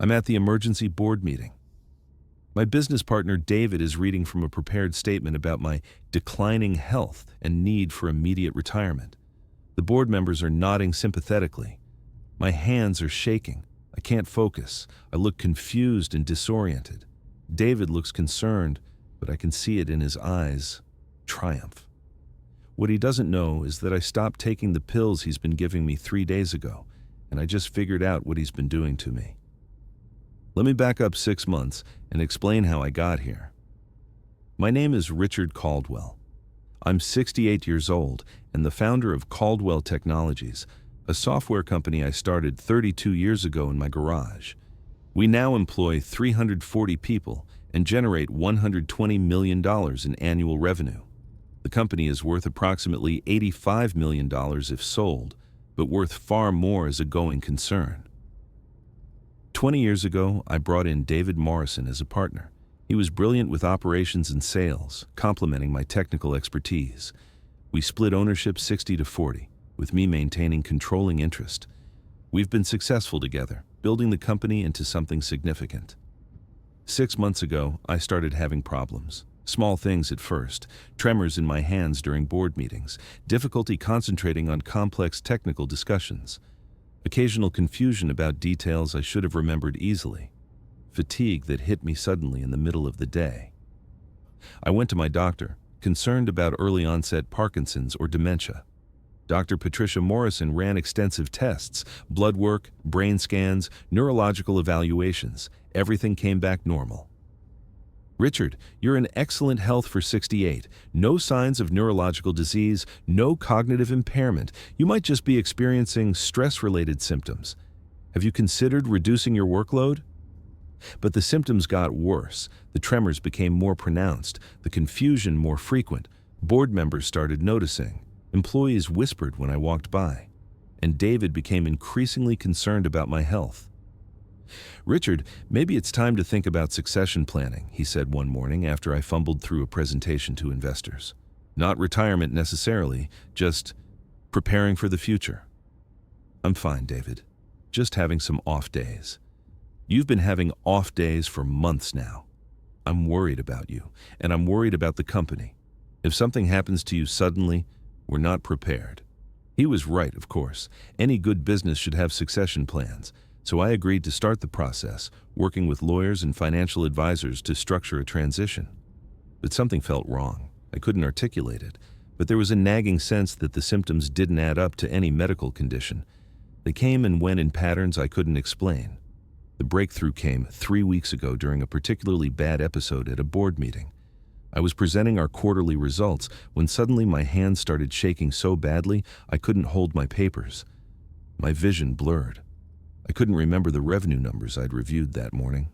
I'm at the emergency board meeting. My business partner David is reading from a prepared statement about my declining health and need for immediate retirement. The board members are nodding sympathetically. My hands are shaking. I can't focus. I look confused and disoriented. David looks concerned, but I can see it in his eyes. Triumph. What he doesn't know is that I stopped taking the pills he's been giving me 3 days ago, and I just figured out what he's been doing to me. Let me back up 6 months and explain how I got here. My name is Richard Caldwell. I'm 68 years old and the founder of Caldwell Technologies, a software company I started 32 years ago in my garage. We now employ 340 people and generate $120 million in annual revenue. The company is worth approximately $85 million if sold, but worth far more as a going concern. 20 years ago, I brought in David Morrison as a partner. He was brilliant with operations and sales, complementing my technical expertise. We split ownership 60-40, with me maintaining controlling interest. We've been successful together, building the company into something significant. 6 months ago, I started having problems. Small things at first, tremors in my hands during board meetings, difficulty concentrating on complex technical discussions. Occasional confusion about details I should have remembered easily. Fatigue that hit me suddenly in the middle of the day. I went to my doctor, concerned about early onset Parkinson's or dementia. Dr. Patricia Morrison ran extensive tests, blood work, brain scans, neurological evaluations. Everything came back normal. Richard, you're in excellent health for 68. No signs of neurological disease, no cognitive impairment. You might just be experiencing stress-related symptoms. Have you considered reducing your workload? But the symptoms got worse. The tremors became more pronounced, the confusion more frequent. Board members started noticing. Employees whispered when I walked by. And David became increasingly concerned about my health. Richard, maybe it's time to think about succession planning, he said one morning after I fumbled through a presentation to investors. Not retirement necessarily, just preparing for the future. I'm fine, David. Just having some off days. You've been having off days for months now. I'm worried about you, and I'm worried about the company. If something happens to you suddenly, we're not prepared. He was right, of course. Any good business should have succession plans. So I agreed to start the process, working with lawyers and financial advisors to structure a transition. But something felt wrong. I couldn't articulate it, but there was a nagging sense that the symptoms didn't add up to any medical condition. They came and went in patterns I couldn't explain. The breakthrough came 3 weeks ago during a particularly bad episode at a board meeting. I was presenting our quarterly results when suddenly my hands started shaking so badly I couldn't hold my papers. My vision blurred. I couldn't remember the revenue numbers I'd reviewed that morning.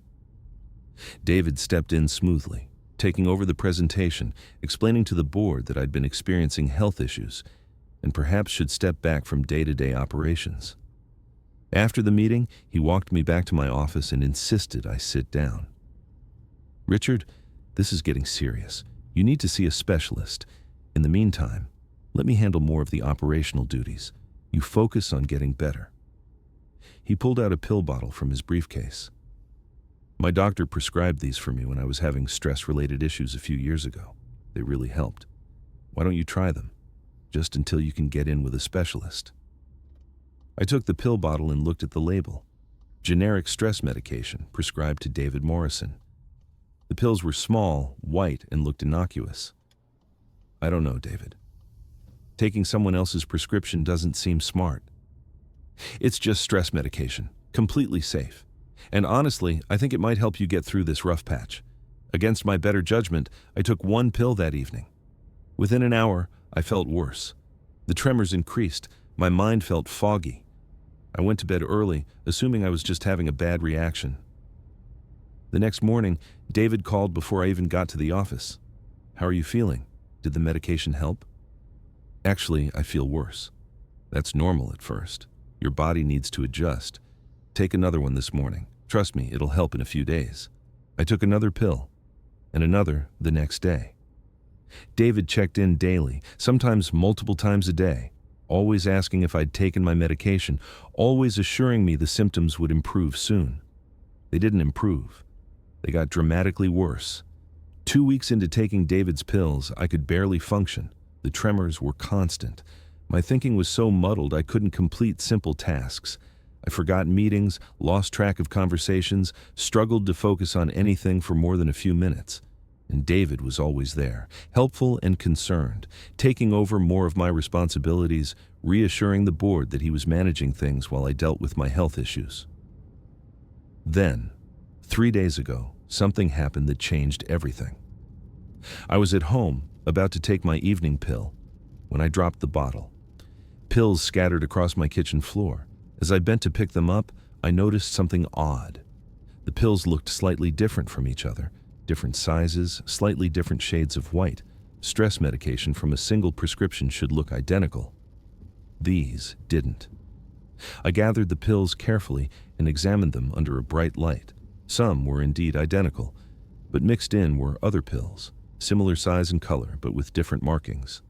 David stepped in smoothly, taking over the presentation, explaining to the board that I'd been experiencing health issues and perhaps should step back from day-to-day operations. After the meeting, he walked me back to my office and insisted I sit down. Richard, this is getting serious. You need to see a specialist. In the meantime, let me handle more of the operational duties. You focus on getting better. He pulled out a pill bottle from his briefcase. My doctor prescribed these for me when I was having stress-related issues a few years ago. They really helped. Why don't you try them? Just until you can get in with a specialist. I took the pill bottle and looked at the label. Generic stress medication prescribed to David Morrison. The pills were small, white, and looked innocuous. I don't know, David. Taking someone else's prescription doesn't seem smart. It's just stress medication, completely safe. And honestly, I think it might help you get through this rough patch. Against my better judgment, I took 1 pill that evening. Within an hour, I felt worse. The tremors increased. My mind felt foggy. I went to bed early, assuming I was just having a bad reaction. The next morning, David called before I even got to the office. How are you feeling? Did the medication help? Actually, I feel worse. That's normal at first. Your body needs to adjust. Take another one this morning. Trust me, it'll help in a few days. I took another pill, and another the next day. David checked in daily, sometimes multiple times a day, always asking if I'd taken my medication, always assuring me the symptoms would improve soon. They didn't improve. They got dramatically worse. 2 weeks into taking David's pills, I could barely function. The tremors were constant. My thinking was so muddled I couldn't complete simple tasks. I forgot meetings, lost track of conversations, struggled to focus on anything for more than a few minutes. And David was always there, helpful and concerned, taking over more of my responsibilities, reassuring the board that he was managing things while I dealt with my health issues. Then, 3 days ago, something happened that changed everything. I was at home, about to take my evening pill, when I dropped the bottle. Pills scattered across my kitchen floor. As I bent to pick them up, I noticed something odd. The pills looked slightly different from each other, different sizes, slightly different shades of white. Stress medication from a single prescription should look identical. These didn't. I gathered the pills carefully and examined them under a bright light. Some were indeed identical, but mixed in were other pills, similar size and color, but with different markings.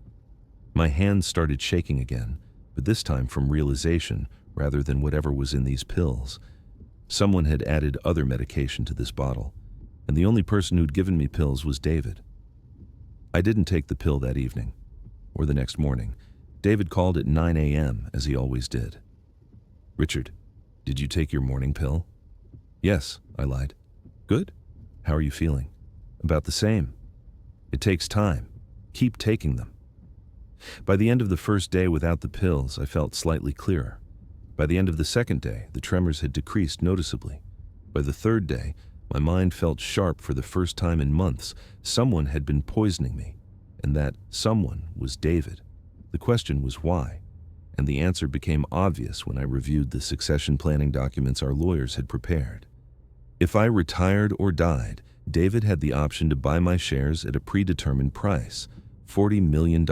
My hands started shaking again, but this time from realization rather than whatever was in these pills. Someone had added other medication to this bottle, and the only person who'd given me pills was David. I didn't take the pill that evening, or the next morning. David called at 9 a.m., as he always did. "Richard, did you take your morning pill?" "Yes," I lied. "Good. How are you feeling?" "About the same. It takes time. Keep taking them." By the end of the first day without the pills, I felt slightly clearer. By the end of the second day, the tremors had decreased noticeably. By the third day, my mind felt sharp for the first time in months. Someone had been poisoning me, and that someone was David. The question was why, and the answer became obvious when I reviewed the succession planning documents our lawyers had prepared. If I retired or died, David had the option to buy my shares at a predetermined price, $40 million,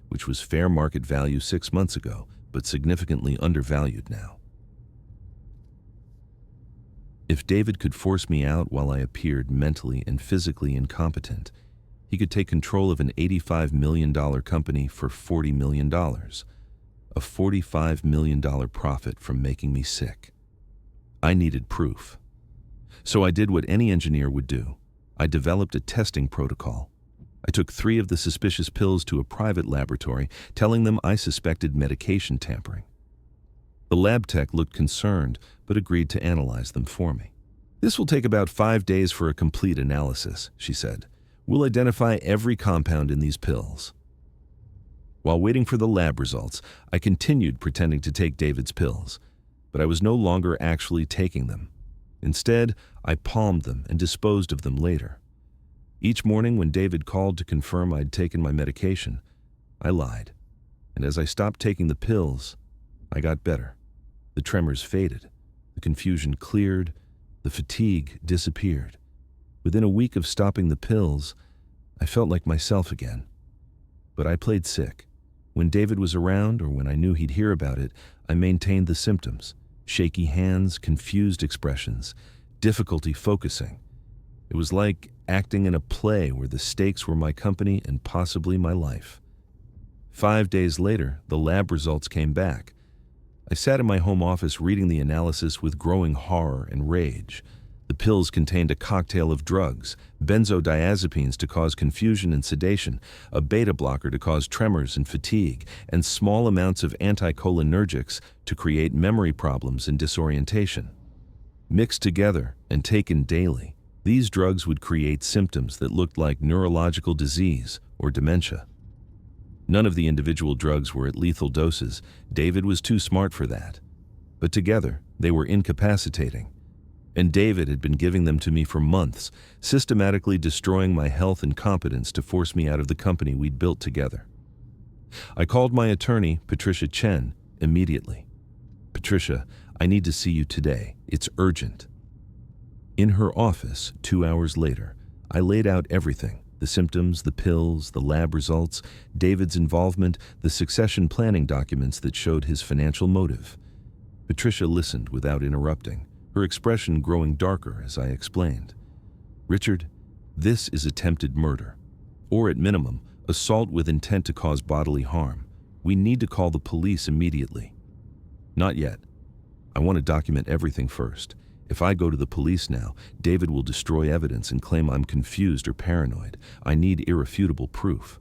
which was fair market value 6 months ago, but significantly undervalued now. If David could force me out while I appeared mentally and physically incompetent, he could take control of an $85 million company for $40 million, a $45 million profit from making me sick. I needed proof. So I did what any engineer would do. I developed a testing protocol. I took 3 of the suspicious pills to a private laboratory, telling them I suspected medication tampering. The lab tech looked concerned, but agreed to analyze them for me. "This will take about 5 days for a complete analysis," she said. "We'll identify every compound in these pills." While waiting for the lab results, I continued pretending to take David's pills, but I was no longer actually taking them. Instead, I palmed them and disposed of them later. Each morning when David called to confirm I'd taken my medication, I lied. And as I stopped taking the pills, I got better. The tremors faded, the confusion cleared, the fatigue disappeared. Within a week of stopping the pills, I felt like myself again. But I played sick. When David was around, or when I knew he'd hear about it, I maintained the symptoms: shaky hands, confused expressions, difficulty focusing. It was like acting in a play where the stakes were my company and possibly my life. 5 days later, the lab results came back. I sat in my home office reading the analysis with growing horror and rage. The pills contained a cocktail of drugs: benzodiazepines to cause confusion and sedation, a beta blocker to cause tremors and fatigue, and small amounts of anticholinergics to create memory problems and disorientation. Mixed together and taken daily, these drugs would create symptoms that looked like neurological disease or dementia. None of the individual drugs were at lethal doses. David was too smart for that. But together, they were incapacitating. And David had been giving them to me for months, systematically destroying my health and competence to force me out of the company we'd built together. I called my attorney, Patricia Chen, immediately. "Patricia, I need to see you today. It's urgent." In her office, 2 hours later, I laid out everything: the symptoms, the pills, the lab results, David's involvement, the succession planning documents that showed his financial motive. Patricia listened without interrupting, her expression growing darker as I explained. "Richard, this is attempted murder, or at minimum, assault with intent to cause bodily harm. We need to call the police immediately." "Not yet. I want to document everything first. If I go to the police now, David will destroy evidence and claim I'm confused or paranoid. I need irrefutable proof.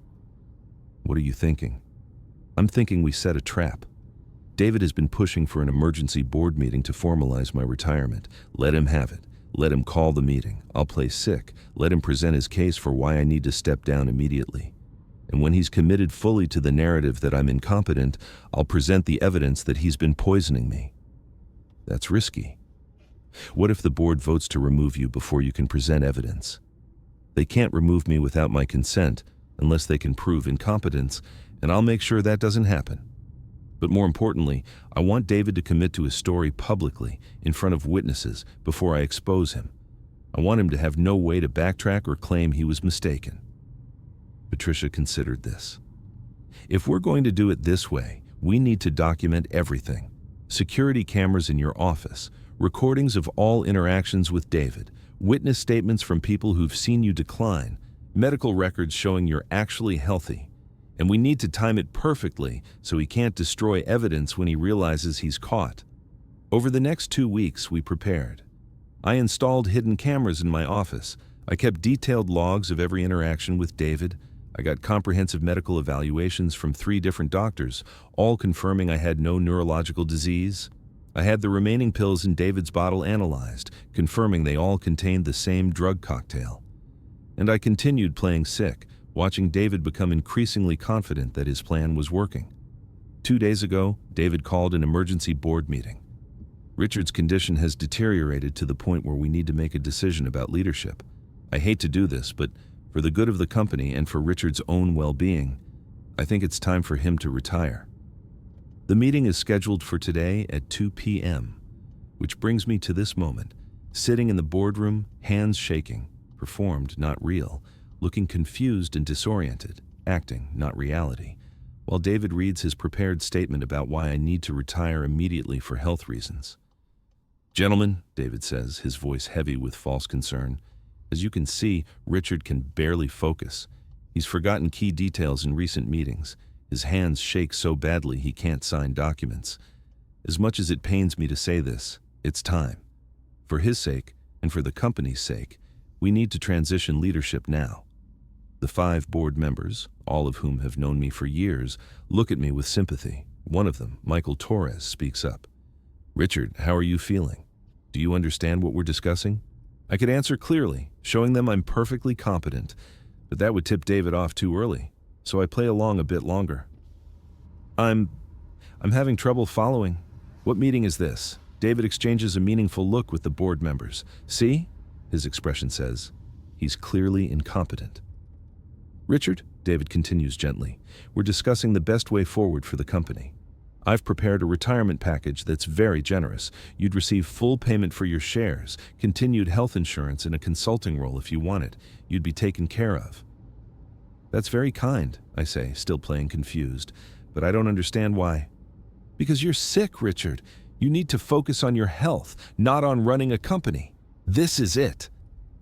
What are you thinking? I'm thinking we set a trap. David has been pushing for an emergency board meeting to formalize my retirement. Let him have it. Let him call the meeting. I'll play sick. Let him present his case for why I need to step down immediately. And when he's committed fully to the narrative that I'm incompetent, I'll present the evidence that he's been poisoning me. That's risky. What if the board votes to remove you before you can present evidence? They can't remove me without my consent unless they can prove incompetence, and I'll make sure that doesn't happen. But more importantly, I want David to commit to his story publicly, in front of witnesses, before I expose him. I want him to have no way to backtrack or claim he was mistaken. Patricia considered this. If we're going to do it this way, we need to document everything. Security cameras in your office, recordings of all interactions with David, witness statements from people who've seen you decline, medical records showing you're actually healthy. And we need to time it perfectly so he can't destroy evidence when he realizes he's caught. Over the next 2 weeks, we prepared. I installed hidden cameras in my office. I kept detailed logs of every interaction with David. I got comprehensive medical evaluations from 3 different doctors, all confirming I had no neurological disease. I had the remaining pills in David's bottle analyzed, confirming they all contained the same drug cocktail. And I continued playing sick, watching David become increasingly confident that his plan was working. 2 days ago, David called an emergency board meeting. Richard's condition has deteriorated to the point where we need to make a decision about leadership. I hate to do this, but for the good of the company and for Richard's own well-being, I think it's time for him to retire. The meeting is scheduled for today at 2 p.m., which brings me to this moment, sitting in the boardroom, hands shaking, performed, not real, looking confused and disoriented, acting, not reality, while David reads his prepared statement about why I need to retire immediately for health reasons. "Gentlemen," David says, his voice heavy with false concern. As you can see, Richard can barely focus. He's forgotten key details in recent meetings. His hands shake so badly he can't sign documents. As much as it pains me to say this, it's time. For his sake, and for the company's sake, we need to transition leadership now. The 5 board members, all of whom have known me for years, look at me with sympathy. One of them, Michael Torres, speaks up. "Richard, how are you feeling? Do you understand what we're discussing?" I could answer clearly, showing them I'm perfectly competent, but that would tip David off too early, so I play along a bit longer. I'm having trouble following. What meeting is this?" David exchanges a meaningful look with the board members. "See?" his expression says. He's clearly incompetent. "Richard," David continues gently, "we're discussing the best way forward for the company. I've prepared a retirement package that's very generous. You'd receive full payment for your shares, continued health insurance, and a consulting role if you want it. You'd be taken care of." "That's very kind," I say, still playing confused, "but I don't understand why." "Because you're sick, Richard. You need to focus on your health, not on running a company. This is it.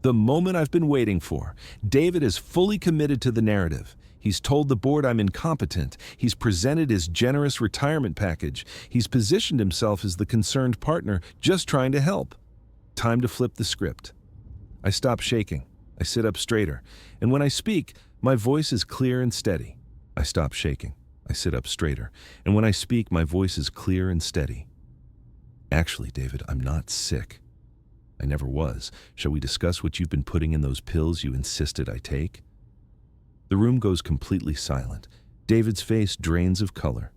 The moment I've been waiting for. David is fully committed to the narrative. He's told the board I'm incompetent. He's presented his generous retirement package. He's positioned himself as the concerned partner, just trying to help. Time to flip the script. I stop shaking. I sit up straighter. And when I speak, my voice is clear and steady. I stop shaking. I sit up straighter. And when I speak, my voice is clear and steady. "Actually, David, I'm not sick. I never was. Shall we discuss what you've been putting in those pills you insisted I take?" The room goes completely silent. David's face drains of color.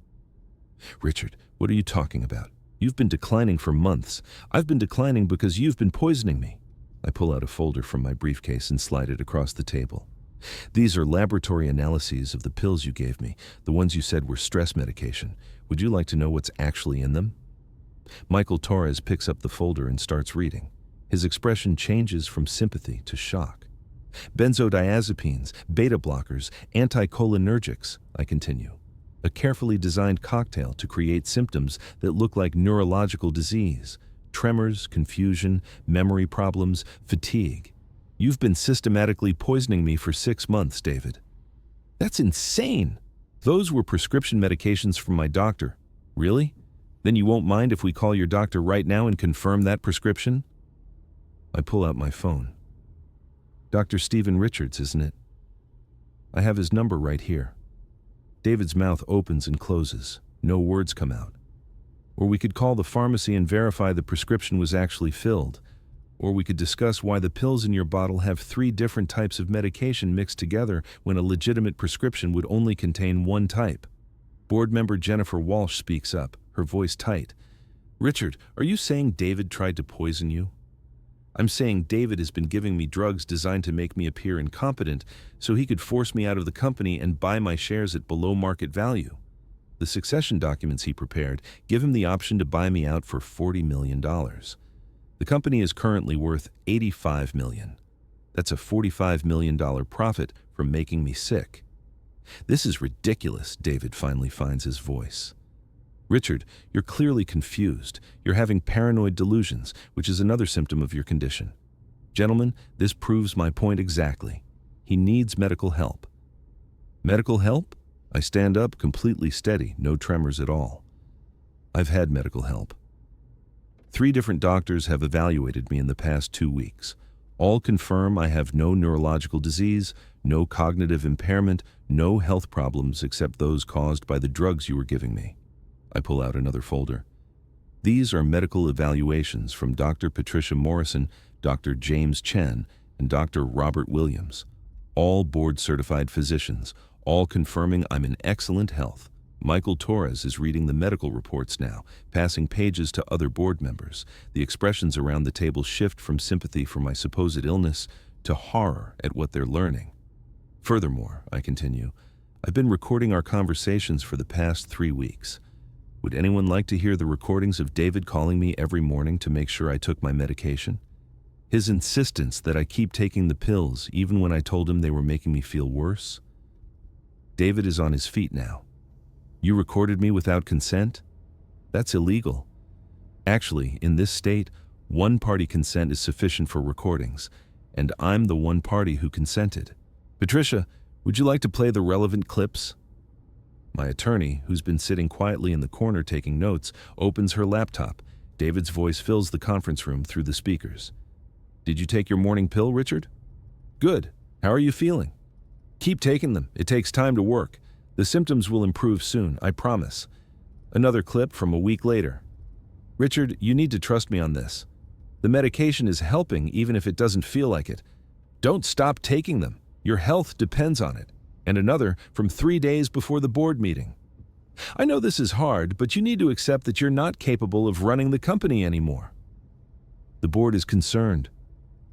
"Richard, what are you talking about? You've been declining for months. I've been declining because you've been poisoning me." I pull out a folder from my briefcase and slide it across the table. "These are laboratory analyses of the pills you gave me, the ones you said were stress medication. Would you like to know what's actually in them?" Michael Torres picks up the folder and starts reading. His expression changes from sympathy to shock. "Benzodiazepines, beta blockers, anticholinergics," I continue. "A carefully designed cocktail to create symptoms that look like neurological disease. Tremors, confusion, memory problems, fatigue. You've been systematically poisoning me for 6 months, David." "That's insane." "Those were prescription medications from my doctor." "Really? Then you won't mind if we call your doctor right now and confirm that prescription?" I pull out my phone. Dr. Stephen Richards, isn't it? I have his number right here. David's mouth opens and closes. No words come out. Or we could call the pharmacy and verify the prescription was actually filled. Or we could discuss why the pills in your bottle have 3 different types of medication mixed together when a legitimate prescription would only contain one type. Board member Jennifer Walsh speaks up, her voice tight. Richard, are you saying David tried to poison you? I'm saying David has been giving me drugs designed to make me appear incompetent so he could force me out of the company and buy my shares at below market value. The succession documents he prepared give him the option to buy me out for $40 million. The company is currently worth $85 million. That's a $45 million profit from making me sick. This is ridiculous, David finally finds his voice. Richard, you're clearly confused. You're having paranoid delusions, which is another symptom of your condition. Gentlemen, this proves my point exactly. He needs medical help. Medical help? I stand up, completely steady, no tremors at all. I've had medical help. 3 different doctors have evaluated me in the past 2 weeks. All confirm I have no neurological disease, no cognitive impairment, no health problems except those caused by the drugs you were giving me. I pull out another folder. These are medical evaluations from Dr. Patricia Morrison, Dr. James Chen, and Dr. Robert Williams. All board-certified physicians, all confirming I'm in excellent health. Michael Torres is reading the medical reports now, passing pages to other board members. The expressions around the table shift from sympathy for my supposed illness to horror at what they're learning. Furthermore, I continue, I've been recording our conversations for the past 3 weeks. Would anyone like to hear the recordings of David calling me every morning to make sure I took my medication? His insistence that I keep taking the pills even when I told him they were making me feel worse? David is on his feet now. You recorded me without consent? That's illegal. Actually, in this state, one-party consent is sufficient for recordings, and I'm the one party who consented. Patricia, would you like to play the relevant clips? My attorney, who's been sitting quietly in the corner taking notes, opens her laptop. David's voice fills the conference room through the speakers. Did you take your morning pill, Richard? Good. How are you feeling? Keep taking them. It takes time to work. The symptoms will improve soon, I promise. Another clip from a week later. Richard, you need to trust me on this. The medication is helping even if it doesn't feel like it. Don't stop taking them. Your health depends on it. And another from 3 days before the board meeting. I know this is hard, but you need to accept that you're not capable of running the company anymore. The board is concerned.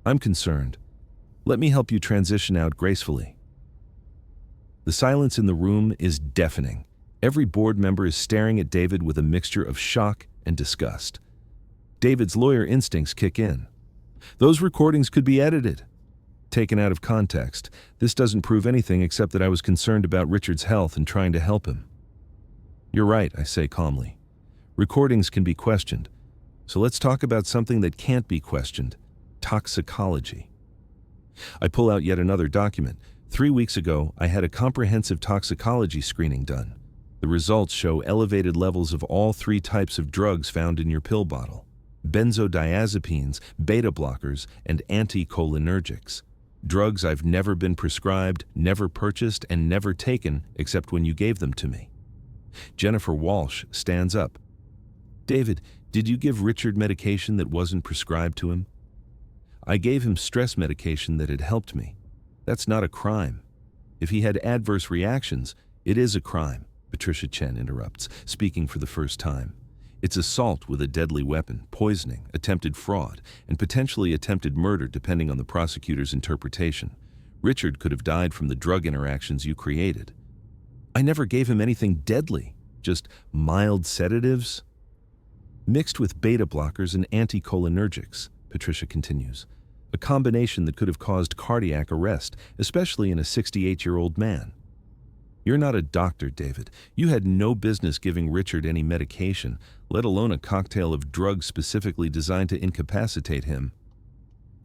I'm concerned. Let me help you transition out gracefully. The silence in the room is deafening. Every board member is staring at David with a mixture of shock and disgust. David's lawyer instincts kick in. Those recordings could be edited. Taken out of context, this doesn't prove anything except that I was concerned about Richard's health and trying to help him. You're right, I say calmly. Recordings can be questioned. So let's talk about something that can't be questioned. Toxicology. I pull out yet another document. 3 weeks ago, I had a comprehensive toxicology screening done. The results show elevated levels of all 3 types of drugs found in your pill bottle. Benzodiazepines, beta blockers, and anticholinergics. Drugs I've never been prescribed, never purchased, and never taken except when you gave them to me. Jennifer Walsh stands up. David, did you give Richard medication that wasn't prescribed to him? I gave him stress medication that had helped me. That's not a crime. If he had adverse reactions, it is a crime, Patricia Chen interrupts, speaking for the first time. It's assault with a deadly weapon, poisoning, attempted fraud, and potentially attempted murder depending on the prosecutor's interpretation. Richard could have died from the drug interactions you created. I never gave him anything deadly, just mild sedatives. Mixed with beta blockers and anticholinergics, Patricia continues. A combination that could have caused cardiac arrest, especially in a 68-year-old man. You're not a doctor, David. You had no business giving Richard any medication, let alone a cocktail of drugs specifically designed to incapacitate him.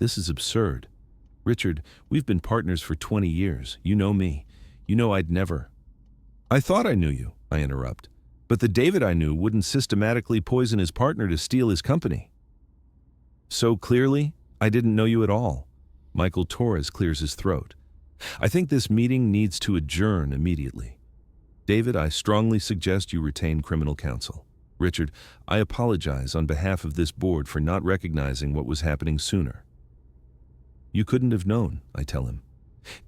This is absurd. Richard, we've been partners for 20 years. You know me. You know I'd never. I thought I knew you, I interrupt. But the David I knew wouldn't systematically poison his partner to steal his company. So clearly, I didn't know you at all. Michael Torres clears his throat. I think this meeting needs to adjourn immediately. David, I strongly suggest you retain criminal counsel. Richard, I apologize on behalf of this board for not recognizing what was happening sooner. You couldn't have known, I tell him.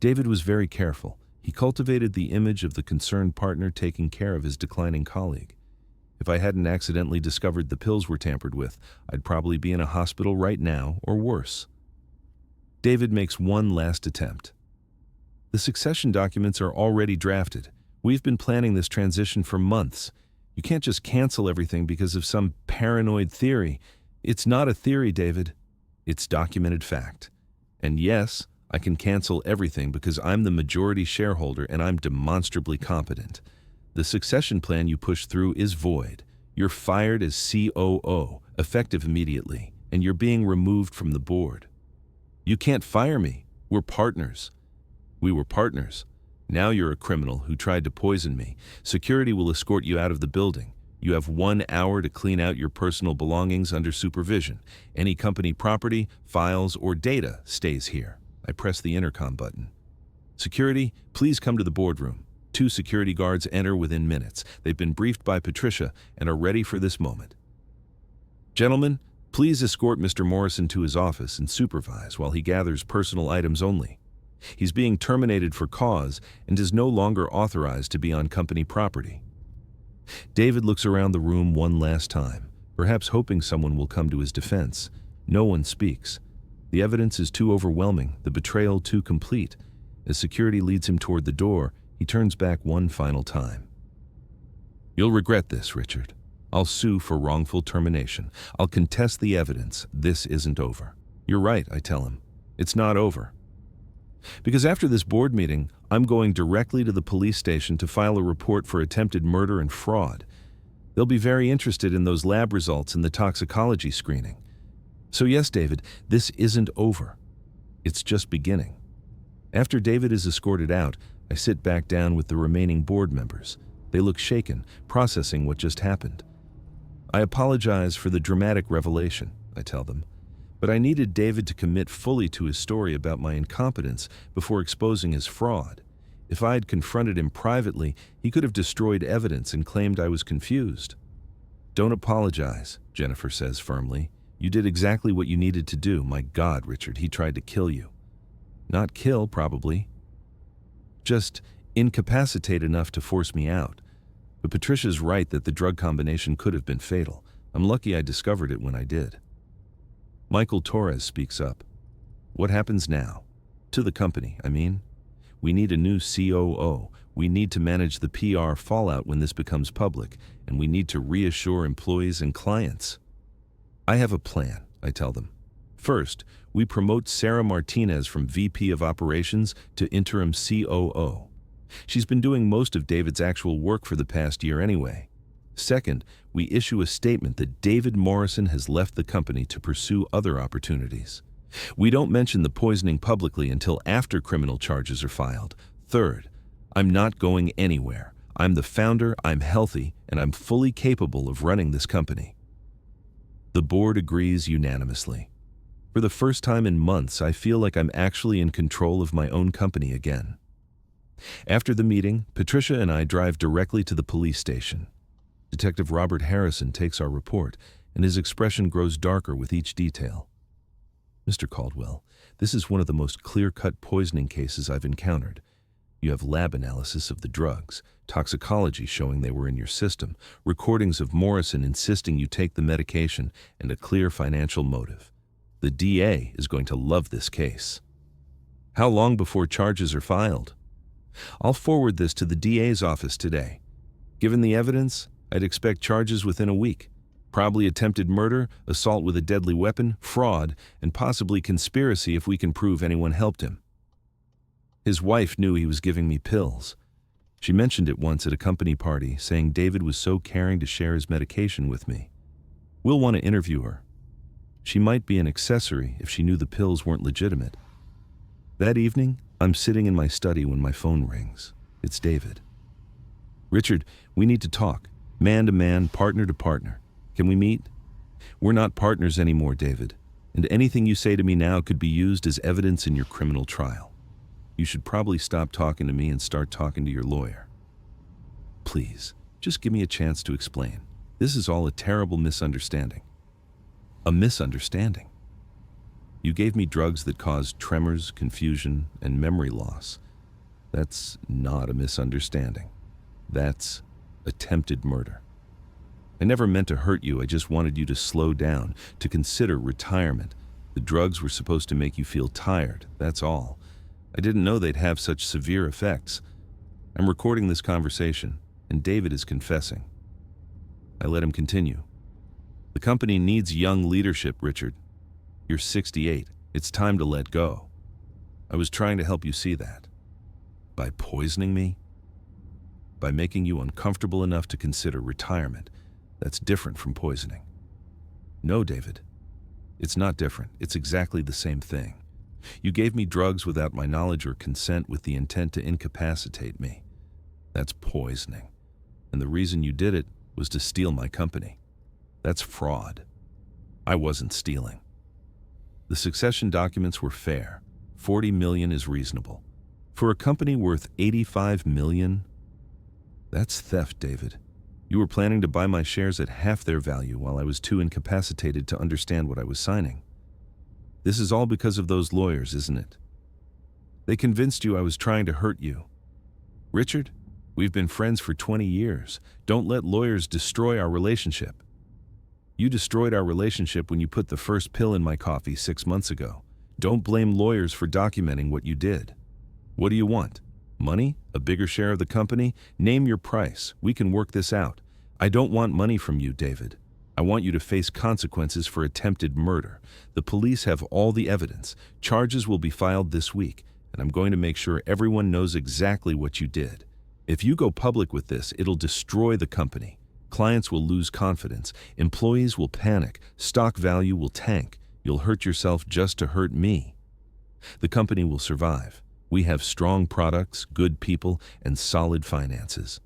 David was very careful. He cultivated the image of the concerned partner taking care of his declining colleague. If I hadn't accidentally discovered the pills were tampered with, I'd probably be in a hospital right now, or worse. David makes one last attempt. The succession documents are already drafted. We've been planning this transition for months. You can't just cancel everything because of some paranoid theory. It's not a theory, David. It's documented fact. And yes, I can cancel everything because I'm the majority shareholder and I'm demonstrably competent. The succession plan you pushed through is void. You're fired as COO, effective immediately, and you're being removed from the board. You can't fire me. We're partners. We were partners. Now you're a criminal who tried to poison me. Security will escort you out of the building. You have 1 hour to clean out your personal belongings under supervision. Any company property, files, or data stays here. I press the intercom button. Security, please come to the boardroom. 2 security guards enter within minutes. They've been briefed by Patricia and are ready for this moment. Gentlemen, please escort Mr. Morrison to his office and supervise while he gathers personal items only. He's being terminated for cause and is no longer authorized to be on company property. David looks around the room one last time, perhaps hoping someone will come to his defense. No one speaks. The evidence is too overwhelming, the betrayal too complete. As security leads him toward the door, he turns back one final time. You'll regret this, Richard. I'll sue for wrongful termination. I'll contest the evidence. This isn't over. You're right, I tell him. It's not over. Because after this board meeting, I'm going directly to the police station to file a report for attempted murder and fraud. They'll be very interested in those lab results and the toxicology screening. So yes, David, this isn't over. It's just beginning. After David is escorted out, I sit back down with the remaining board members. They look shaken, processing what just happened. I apologize for the dramatic revelation, I tell them. But I needed David to commit fully to his story about my incompetence before exposing his fraud. If I had confronted him privately, he could have destroyed evidence and claimed I was confused. Don't apologize, Jennifer says firmly. You did exactly what you needed to do. My God, Richard, he tried to kill you. Not kill, probably. Just incapacitate enough to force me out. But Patricia's right that the drug combination could have been fatal. I'm lucky I discovered it when I did. Michael Torres speaks up. What happens now? To the company, I mean. We need a new COO. We need to manage the PR fallout when this becomes public, and we need to reassure employees and clients. I have a plan, I tell them. First, we promote Sarah Martinez from VP of Operations to interim COO. She's been doing most of David's actual work for the past year anyway. Second, we issue a statement that David Morrison has left the company to pursue other opportunities. We don't mention the poisoning publicly until after criminal charges are filed. Third, I'm not going anywhere. I'm the founder, I'm healthy, and I'm fully capable of running this company. The board agrees unanimously. For the first time in months, I feel like I'm actually in control of my own company again. After the meeting, Patricia and I drive directly to the police station. Detective Robert Harrison takes our report, and his expression grows darker with each detail. Mr. Caldwell, this is one of the most clear-cut poisoning cases I've encountered. You have lab analysis of the drugs, toxicology showing they were in your system, recordings of Morrison insisting you take the medication, and a clear financial motive. The DA is going to love this case. How long before charges are filed? I'll forward this to the DA's office today. Given the evidence, I'd expect charges within a week. Probably attempted murder, assault with a deadly weapon, fraud, and possibly conspiracy if we can prove anyone helped him. His wife knew he was giving me pills. She mentioned it once at a company party, saying David was so caring to share his medication with me. We'll want to interview her. She might be an accessory if she knew the pills weren't legitimate. That evening, I'm sitting in my study when my phone rings. It's David. Richard, we need to talk. Man to man, partner to partner. Can we meet? We're not partners anymore, David. And anything you say to me now could be used as evidence in your criminal trial. You should probably stop talking to me and start talking to your lawyer. Please, just give me a chance to explain. This is all a terrible misunderstanding. A misunderstanding. You gave me drugs that caused tremors, confusion, and memory loss. That's not a misunderstanding. That's attempted murder. I never meant to hurt you. I just wanted you to slow down, to consider retirement. The drugs were supposed to make you feel tired, that's all. I didn't know they'd have such severe effects. I'm recording this conversation, and David is confessing. I let him continue. The company needs young leadership, Richard. You're 68. It's time to let go. I was trying to help you see that. By poisoning me? By making you uncomfortable enough to consider retirement. That's different from poisoning. No, David. It's not different. It's exactly the same thing. You gave me drugs without my knowledge or consent with the intent to incapacitate me. That's poisoning. And the reason you did it was to steal my company. That's fraud. I wasn't stealing. The succession documents were fair. $40 million is reasonable. For a company worth $85 million, that's theft, David. You were planning to buy my shares at half their value while I was too incapacitated to understand what I was signing. This is all because of those lawyers, isn't it? They convinced you I was trying to hurt you. Richard, we've been friends for 20 years. Don't let lawyers destroy our relationship. You destroyed our relationship when you put the first pill in my coffee 6 months ago. Don't blame lawyers for documenting what you did. What do you want? Money? A bigger share of the company? Name your price. We can work this out. I don't want money from you, David. I want you to face consequences for attempted murder. The police have all the evidence. Charges will be filed this week, and I'm going to make sure everyone knows exactly what you did. If you go public with this, it'll destroy the company. Clients will lose confidence. Employees will panic. Stock value will tank. You'll hurt yourself just to hurt me. The company will survive. We have strong products, good people, and solid finances.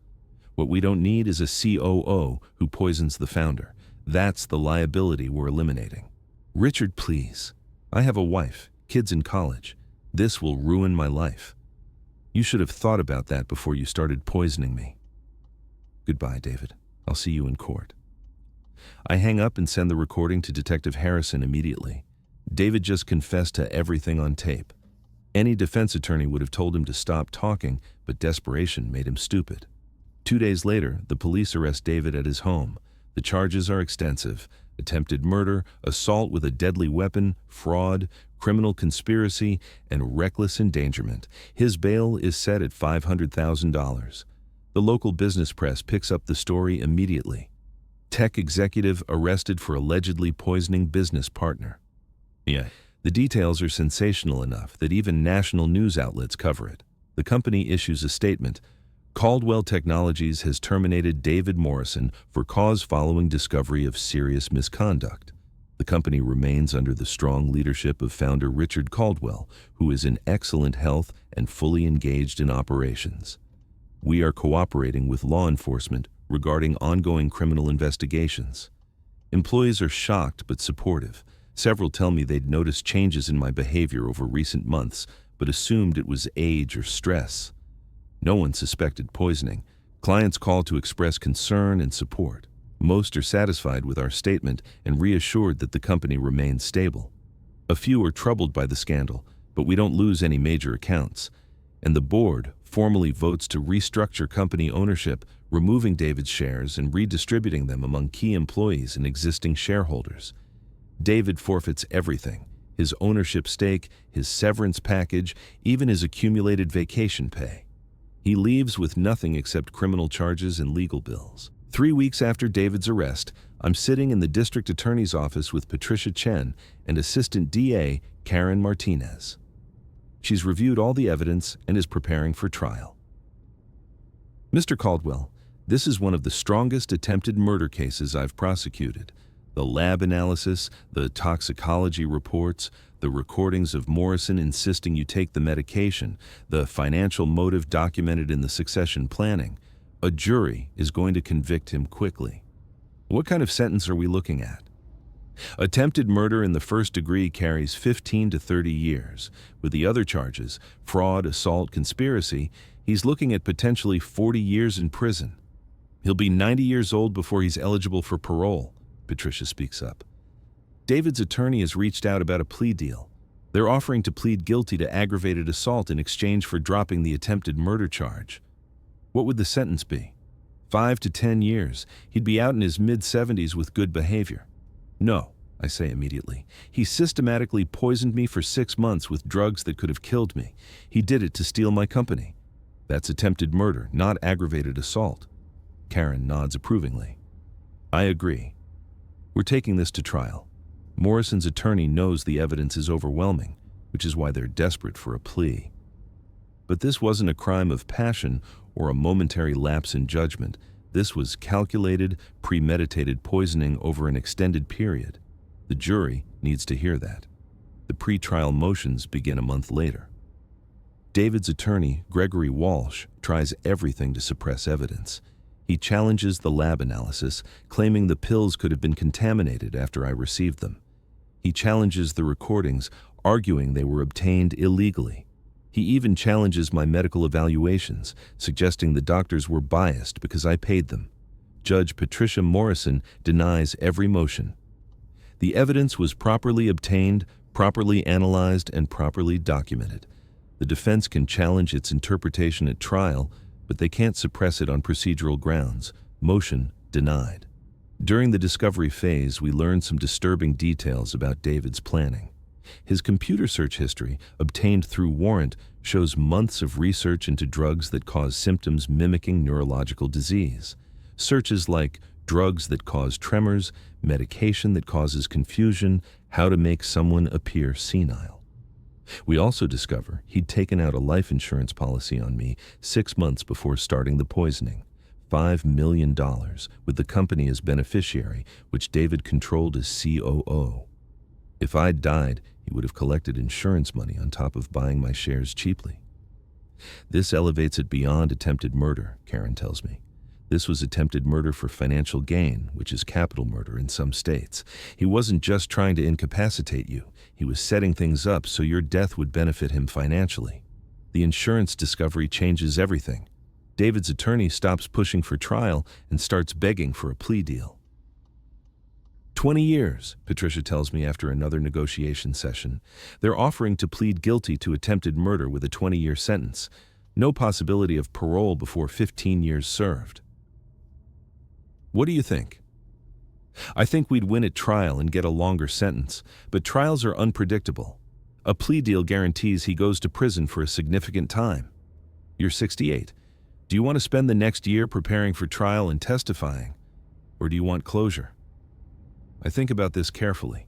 What we don't need is a COO who poisons the founder. That's the liability we're eliminating. Richard, please. I have a wife, kids in college. This will ruin my life. You should have thought about that before you started poisoning me. Goodbye, David. I'll see you in court. I hang up and send the recording to Detective Harrison immediately. David just confessed to everything on tape. Any defense attorney would have told him to stop talking, but desperation made him stupid. 2 days later, the police arrest David at his home. The charges are extensive: attempted murder, assault with a deadly weapon, fraud, criminal conspiracy, and reckless endangerment. His bail is set at $500,000. The local business press picks up the story immediately. Tech executive arrested for allegedly poisoning business partner. The details are sensational enough that even national news outlets cover it. The company issues a statement. Caldwell Technologies has terminated David Morrison for cause following discovery of serious misconduct. The company remains under the strong leadership of founder Richard Caldwell, who is in excellent health and fully engaged in operations. We are cooperating with law enforcement regarding ongoing criminal investigations. Employees are shocked but supportive. Several tell me they'd noticed changes in my behavior over recent months, but assumed it was age or stress. No one suspected poisoning. Clients call to express concern and support. Most are satisfied with our statement and reassured that the company remains stable. A few are troubled by the scandal, but we don't lose any major accounts. And the board formally votes to restructure company ownership, removing David's shares and redistributing them among key employees and existing shareholders. David forfeits everything: his ownership stake, his severance package, even his accumulated vacation pay. He leaves with nothing except criminal charges and legal bills. 3 weeks after David's arrest, I'm sitting in the district attorney's office with Patricia Chen and Assistant DA Karen Martinez. She's reviewed all the evidence and is preparing for trial. Mr. Caldwell, this is one of the strongest attempted murder cases I've prosecuted. The lab analysis, the toxicology reports, the recordings of Morrison insisting you take the medication, the financial motive documented in the succession planning. A jury is going to convict him quickly. What kind of sentence are we looking at? Attempted murder in the first degree carries 15 to 30 years. With the other charges, fraud, assault, conspiracy, he's looking at potentially 40 years in prison. He'll be 90 years old before he's eligible for parole, Patricia speaks up. David's attorney has reached out about a plea deal. They're offering to plead guilty to aggravated assault in exchange for dropping the attempted murder charge. What would the sentence be? 5 to 10 years. He'd be out in his mid-70s with good behavior. No, I say immediately. He systematically poisoned me for 6 months with drugs that could have killed me. He did it to steal my company. That's attempted murder, not aggravated assault. Karen nods approvingly. I agree. We're taking this to trial. Morrison's attorney knows the evidence is overwhelming, which is why they're desperate for a plea. But this wasn't a crime of passion or a momentary lapse in judgment. This was calculated, premeditated poisoning over an extended period. The jury needs to hear that. The pre-trial motions begin a month later. David's attorney, Gregory Walsh, tries everything to suppress evidence. He challenges the lab analysis, claiming the pills could have been contaminated after I received them. He challenges the recordings, arguing they were obtained illegally. He even challenges my medical evaluations, suggesting the doctors were biased because I paid them. Judge Patricia Morrison denies every motion. The evidence was properly obtained, properly analyzed, and properly documented. The defense can challenge its interpretation at trial, but they can't suppress it on procedural grounds. Motion denied. During the discovery phase, we learned some disturbing details about David's planning. His computer search history, obtained through warrant, shows months of research into drugs that cause symptoms mimicking neurological disease. Searches like drugs that cause tremors, medication that causes confusion, how to make someone appear senile. We also discover he'd taken out a life insurance policy on me 6 months before starting the poisoning. $5 million, with the company as beneficiary, which David controlled as COO. If I'd died, he would have collected insurance money on top of buying my shares cheaply. This elevates it beyond attempted murder, Karen tells me. This was attempted murder for financial gain, which is capital murder in some states. He wasn't just trying to incapacitate you. He was setting things up so your death would benefit him financially. The insurance discovery changes everything. David's attorney stops pushing for trial and starts begging for a plea deal. 20 years, Patricia tells me after another negotiation session. They're offering to plead guilty to attempted murder with a 20-year sentence. No possibility of parole before 15 years served. What do you think? I think we'd win at trial and get a longer sentence, but trials are unpredictable. A plea deal guarantees he goes to prison for a significant time. You're 68. Do you want to spend the next year preparing for trial and testifying, or do you want closure? I think about this carefully.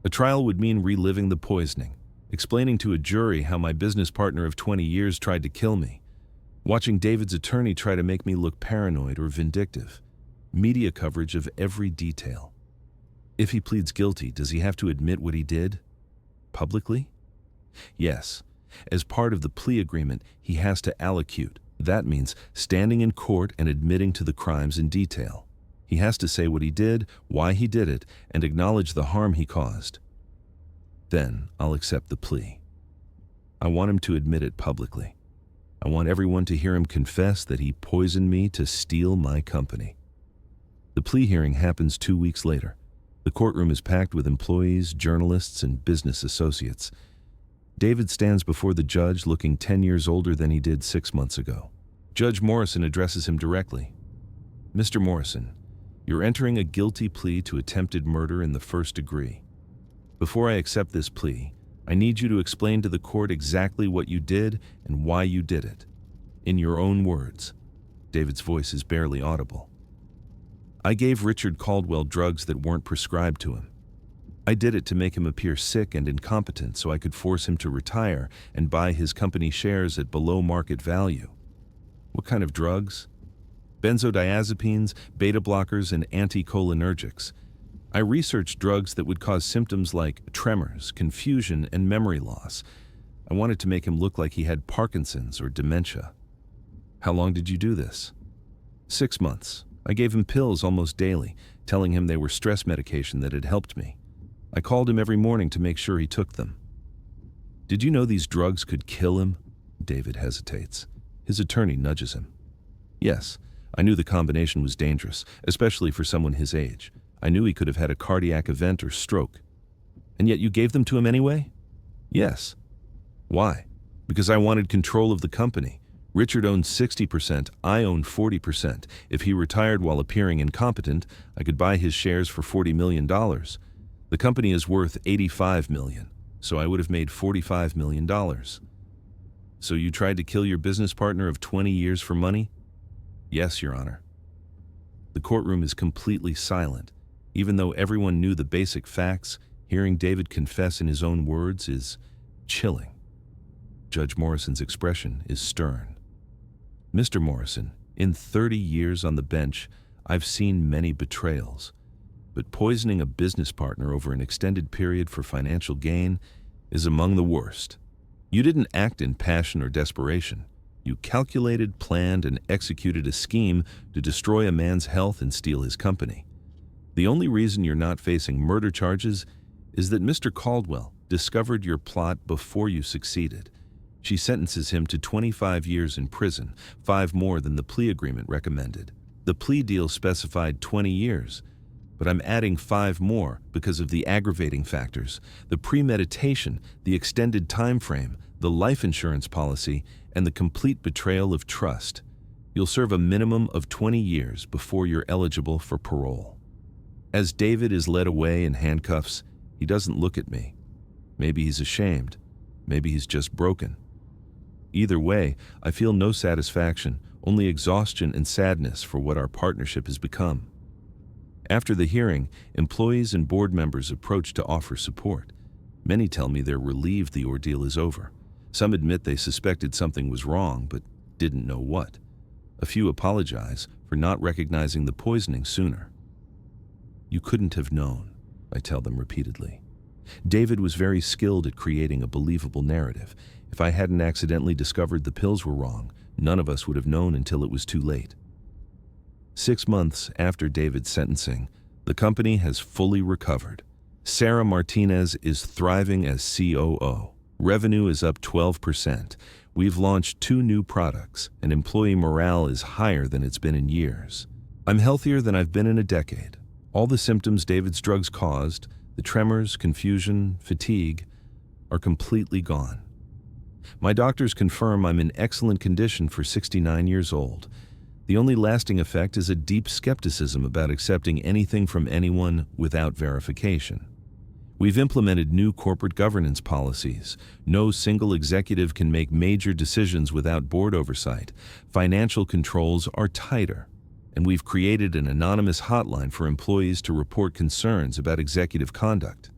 A trial would mean reliving the poisoning, explaining to a jury how my business partner of 20 years tried to kill me, watching David's attorney try to make me look paranoid or vindictive, media coverage of every detail. If he pleads guilty, does he have to admit what he did? Publicly? Yes. As part of the plea agreement, he has to allocute. That means standing in court and admitting to the crimes in detail. He has to say what he did, why he did it, and acknowledge the harm he caused. Then I'll accept the plea. I want him to admit it publicly. I want everyone to hear him confess that he poisoned me to steal my company. The plea hearing happens 2 weeks later. The courtroom is packed with employees, journalists, and business associates. David stands before the judge looking 10 years older than he did 6 months ago. Judge Morrison addresses him directly. Mr. Morrison, you're entering a guilty plea to attempted murder in the first degree. Before I accept this plea, I need you to explain to the court exactly what you did and why you did it. In your own words. David's voice is barely audible. I gave Richard Caldwell drugs that weren't prescribed to him. I did it to make him appear sick and incompetent so I could force him to retire and buy his company shares at below market value. What kind of drugs? Benzodiazepines, beta blockers, and anticholinergics. I researched drugs that would cause symptoms like tremors, confusion, and memory loss. I wanted to make him look like he had Parkinson's or dementia. How long did you do this? 6 months. I gave him pills almost daily, telling him they were stress medication that had helped me. I called him every morning to make sure he took them. Did you know these drugs could kill him? David hesitates. His attorney nudges him. Yes, I knew the combination was dangerous, especially for someone his age. I knew he could have had a cardiac event or stroke. And yet you gave them to him anyway? Yes. Why? Because I wanted control of the company. Richard owned 60%, I owned 40%. If he retired while appearing incompetent, I could buy his shares for $40 million. The company is worth $85 million, so I would have made $45 million. So you tried to kill your business partner of 20 years for money? Yes, Your Honor. The courtroom is completely silent. Even though everyone knew the basic facts, hearing David confess in his own words is chilling. Judge Morrison's expression is stern. Mr. Morrison, in 30 years on the bench, I've seen many betrayals. But poisoning a business partner over an extended period for financial gain is among the worst. You didn't act in passion or desperation. You calculated, planned, and executed a scheme to destroy a man's health and steal his company. The only reason you're not facing murder charges is that Mr. Caldwell discovered your plot before you succeeded. She sentences him to 25 years in prison, 5 more than the plea agreement recommended. The plea deal specified 20 years, but I'm adding 5 more because of the aggravating factors, the premeditation, the extended time frame, the life insurance policy, and the complete betrayal of trust. You'll serve a minimum of 20 years before you're eligible for parole. As David is led away in handcuffs, he doesn't look at me. Maybe he's ashamed. Maybe he's just broken. Either way, I feel no satisfaction, only exhaustion and sadness for what our partnership has become. After the hearing, employees and board members approach to offer support. Many tell me they're relieved the ordeal is over. Some admit they suspected something was wrong, but didn't know what. A few apologize for not recognizing the poisoning sooner. You couldn't have known, I tell them repeatedly. David was very skilled at creating a believable narrative. If I hadn't accidentally discovered the pills were wrong, none of us would have known until it was too late. 6 months after David's sentencing, the company has fully recovered. Sarah Martinez is thriving as COO. Revenue is up 12%. We've launched 2 new products, and employee morale is higher than it's been in years. I'm healthier than I've been in a decade. All the symptoms David's drugs caused, the tremors, confusion, fatigue, are completely gone. My doctors confirm I'm in excellent condition for 69 years old. The only lasting effect is a deep skepticism about accepting anything from anyone without verification. We've implemented new corporate governance policies. No single executive can make major decisions without board oversight. Financial controls are tighter. And we've created an anonymous hotline for employees to report concerns about executive conduct.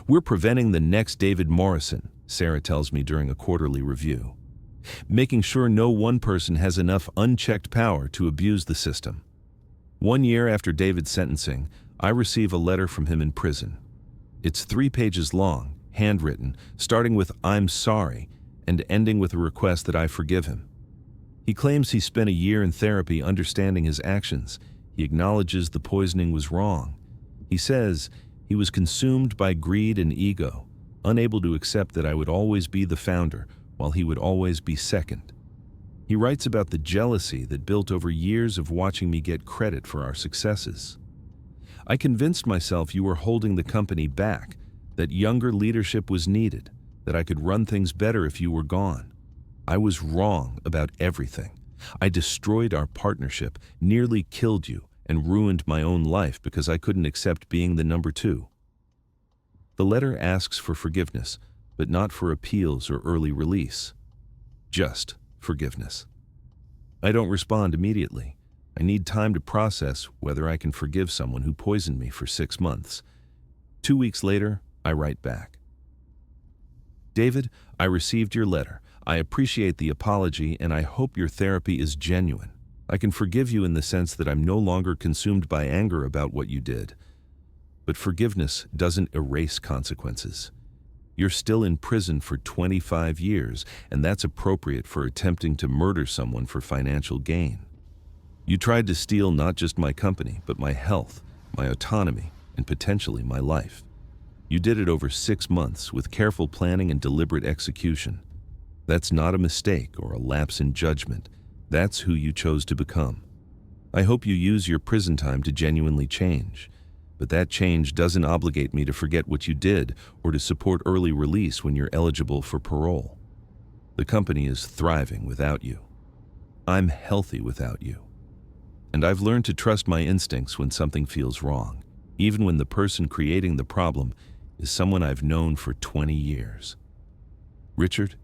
We're preventing the next David Morrison, Sarah tells me during a quarterly review, making sure no one person has enough unchecked power to abuse the system. 1 year after David's sentencing, I receive a letter from him in prison. It's 3 pages long, handwritten, starting with "I'm sorry" and ending with a request that I forgive him. He claims he spent a year in therapy understanding his actions. He acknowledges the poisoning was wrong. He says he was consumed by greed and ego, unable to accept that I would always be the founder while he would always be second. He writes about the jealousy that built over years of watching me get credit for our successes. I convinced myself you were holding the company back, that younger leadership was needed, that I could run things better if you were gone. I was wrong about everything. I destroyed our partnership, nearly killed you, and ruined my own life because I couldn't accept being the number 2. The letter asks for forgiveness, but not for appeals or early release. Just forgiveness. I don't respond immediately. I need time to process whether I can forgive someone who poisoned me for 6 months. 2 weeks later, I write back. David, I received your letter. I appreciate the apology, and I hope your therapy is genuine. I can forgive you in the sense that I'm no longer consumed by anger about what you did. But forgiveness doesn't erase consequences. You're still in prison for 25 years, and that's appropriate for attempting to murder someone for financial gain. You tried to steal not just my company, but my health, my autonomy, and potentially my life. You did it over 6 months with careful planning and deliberate execution. That's not a mistake or a lapse in judgment. That's who you chose to become. I hope you use your prison time to genuinely change, but that change doesn't obligate me to forget what you did or to support early release when you're eligible for parole. The company is thriving without you. I'm healthy without you. And I've learned to trust my instincts when something feels wrong, even when the person creating the problem is someone I've known for 20 years. Richard,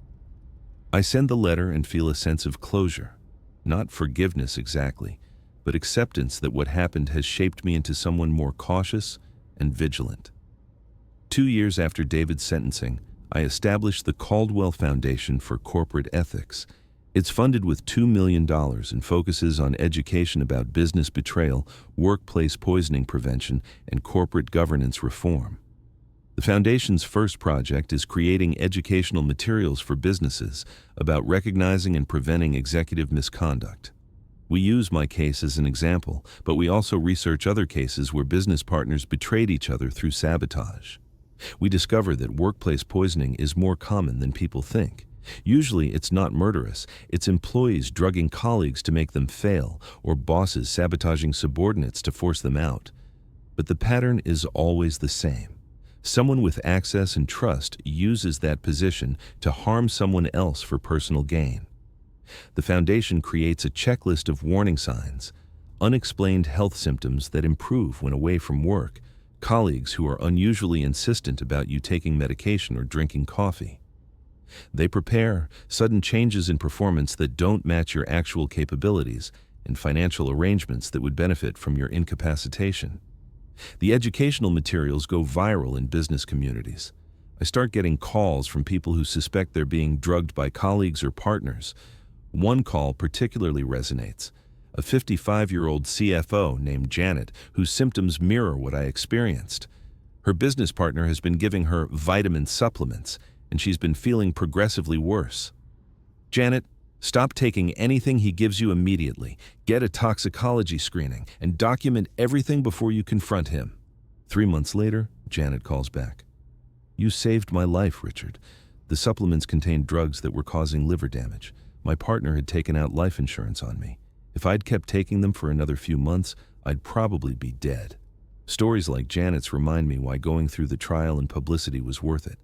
I send the letter and feel a sense of closure, not forgiveness exactly, but acceptance that what happened has shaped me into someone more cautious and vigilant. 2 years after David's sentencing, I established the Caldwell Foundation for Corporate Ethics. It's funded with $2 million and focuses on education about business betrayal, workplace poisoning prevention, and corporate governance reform. The Foundation's first project is creating educational materials for businesses about recognizing and preventing executive misconduct. We use my case as an example, but we also research other cases where business partners betrayed each other through sabotage. We discover that workplace poisoning is more common than people think. Usually it's not murderous, it's employees drugging colleagues to make them fail, or bosses sabotaging subordinates to force them out. But the pattern is always the same. Someone with access and trust uses that position to harm someone else for personal gain. The Foundation creates a checklist of warning signs, unexplained health symptoms that improve when away from work, colleagues who are unusually insistent about you taking medication or drinking coffee. They prepare sudden changes in performance that don't match your actual capabilities and financial arrangements that would benefit from your incapacitation. The educational materials go viral in business communities. I start getting calls from people who suspect they're being drugged by colleagues or partners. One call particularly resonates. A 55-year-old CFO named Janet, whose symptoms mirror what I experienced. Her business partner has been giving her vitamin supplements, and she's been feeling progressively worse. Janet, stop taking anything he gives you immediately. Get a toxicology screening and document everything before you confront him. 3 months later, Janet calls back. You saved my life, Richard. The supplements contained drugs that were causing liver damage. My partner had taken out life insurance on me. If I'd kept taking them for another few months, I'd probably be dead. Stories like Janet's remind me why going through the trial and publicity was worth it.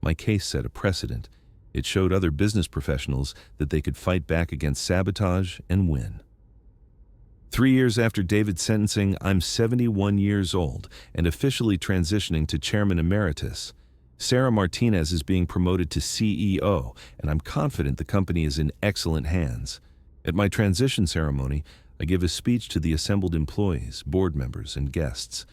My case set a precedent. It showed other business professionals that they could fight back against sabotage and win. 3 years after David's sentencing, I'm 71 years old and officially transitioning to Chairman Emeritus. Sarah Martinez is being promoted to CEO, and I'm confident the company is in excellent hands. At my transition ceremony, I give a speech to the assembled employees, board members, and guests.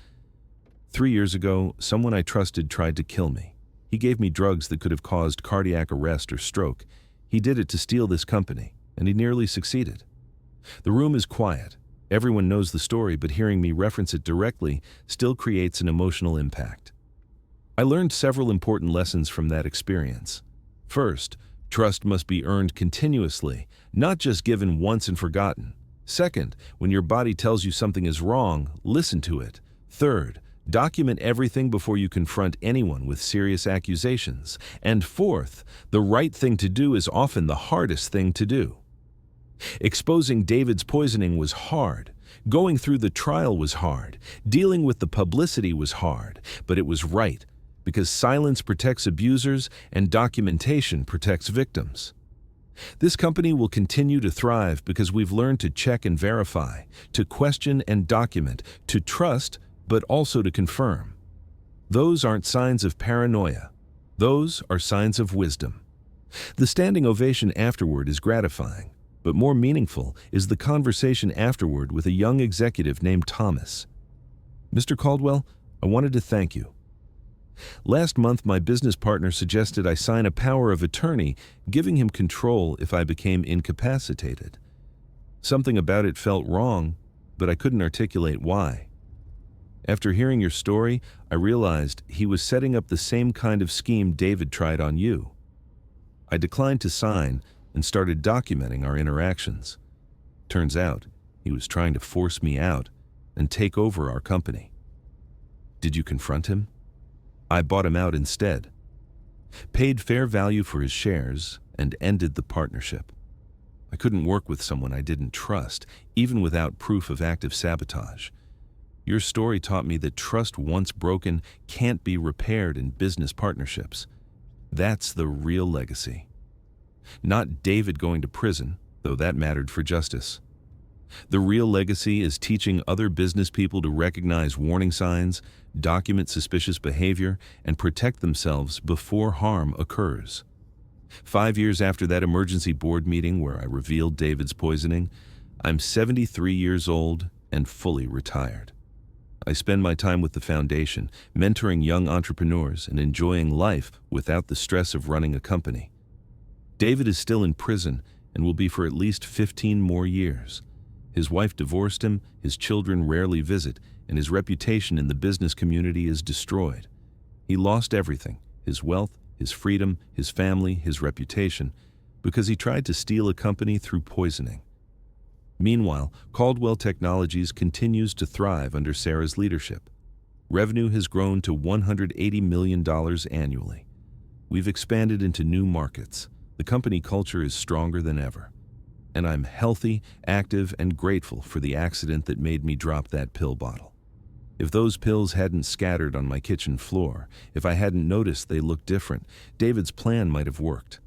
3 years ago, someone I trusted tried to kill me. He gave me drugs that could have caused cardiac arrest or stroke. He did it to steal this company, and he nearly succeeded. The room is quiet. Everyone knows the story, but hearing me reference it directly still creates an emotional impact. I learned several important lessons from that experience. First, trust must be earned continuously, not just given once and forgotten. Second, when your body tells you something is wrong, listen to it. Third, document everything before you confront anyone with serious accusations. And fourth, the right thing to do is often the hardest thing to do. Exposing David's poisoning was hard. Going through the trial was hard. Dealing with the publicity was hard, but it was right, because silence protects abusers and documentation protects victims. This company will continue to thrive because we've learned to check and verify, to question and document, to trust, but also to confirm. Those aren't signs of paranoia. Those are signs of wisdom. The standing ovation afterward is gratifying, but more meaningful is the conversation afterward with a young executive named Thomas. Mr. Caldwell, I wanted to thank you. Last month, my business partner suggested I sign a power of attorney, giving him control if I became incapacitated. Something about it felt wrong, but I couldn't articulate why. After hearing your story, I realized he was setting up the same kind of scheme David tried on you. I declined to sign and started documenting our interactions. Turns out, He was trying to force me out and take over our company. Did you confront him? I bought him out instead, paid fair value for his shares, and ended the partnership. I couldn't work with someone I didn't trust, even without proof of active sabotage. Your story taught me that trust once broken can't be repaired in business partnerships. That's the real legacy. Not David going to prison, though that mattered for justice. The real legacy is teaching other business people to recognize warning signs, document suspicious behavior, and protect themselves before harm occurs. 5 years after that emergency board meeting where I revealed David's poisoning, I'm 73 years old and fully retired. I spend my time with the foundation, mentoring young entrepreneurs and enjoying life without the stress of running a company. David is still in prison and will be for at least 15 more years. His wife divorced him, his children rarely visit, and his reputation in the business community is destroyed. He lost everything, his wealth, his freedom, his family, his reputation, because he tried to steal a company through poisoning. Meanwhile, Caldwell Technologies continues to thrive under Sarah's leadership. Revenue has grown to $180 million annually. We've expanded into new markets. The company culture is stronger than ever. And I'm healthy, active, and grateful for the accident that made me drop that pill bottle. If those pills hadn't scattered on my kitchen floor, if I hadn't noticed they looked different, David's plan might have worked.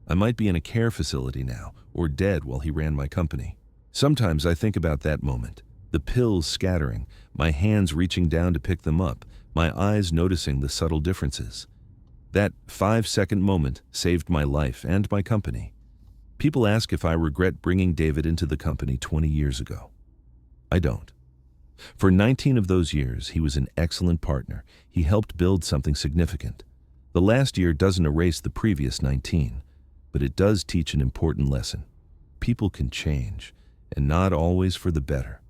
I might be in a care facility now, or dead while he ran my company. Sometimes I think about that moment, the pills scattering, my hands reaching down to pick them up, my eyes noticing the subtle differences. That 5-second moment saved my life and my company. People ask if I regret bringing David into the company 20 years ago. I don't. For 19 of those years, he was an excellent partner. He helped build something significant. The last year doesn't erase the previous 19, but it does teach an important lesson. People can change, and not always for the better.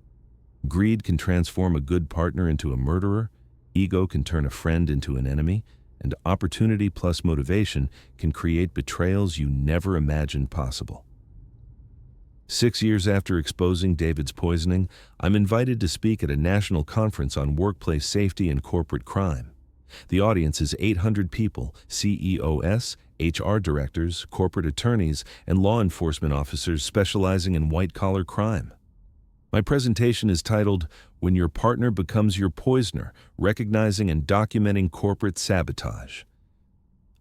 Greed can transform a good partner into a murderer, ego can turn a friend into an enemy, and opportunity plus motivation can create betrayals you never imagined possible. 6 years after exposing David's poisoning, I'm invited to speak at a national conference on workplace safety and corporate crime. The audience is 800 people, CEOs, HR directors, corporate attorneys, and law enforcement officers specializing in white-collar crime. My presentation is titled, "When Your Partner Becomes Your Poisoner, Recognizing and Documenting Corporate Sabotage."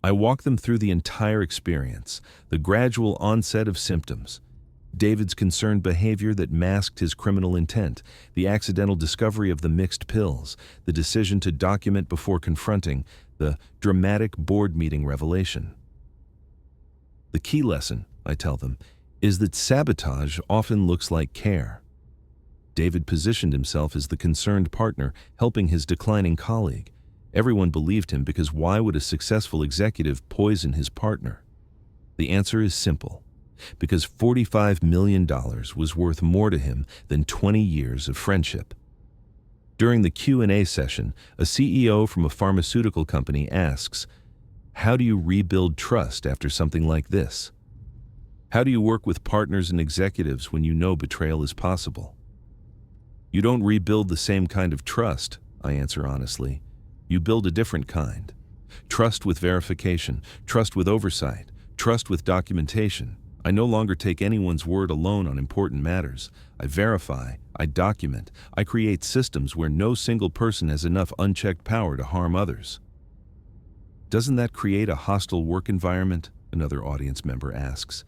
I walk them through the entire experience, the gradual onset of symptoms, David's concerned behavior that masked his criminal intent, the accidental discovery of the mixed pills, the decision to document before confronting, the dramatic board meeting revelation. The key lesson, I tell them, is that sabotage often looks like care. David positioned himself as the concerned partner, helping his declining colleague. Everyone believed him because why would a successful executive poison his partner? The answer is simple. Because $45 million was worth more to him than 20 years of friendship. During the Q&A session, a CEO from a pharmaceutical company asks, "How do you rebuild trust after something like this? How do you work with partners and executives when you know betrayal is possible?" "You don't rebuild the same kind of trust," I answer honestly. "You build a different kind. Trust with verification, trust with oversight, trust with documentation. I no longer take anyone's word alone on important matters. I verify, I document, I create systems where no single person has enough unchecked power to harm others." "Doesn't that create a hostile work environment?" another audience member asks.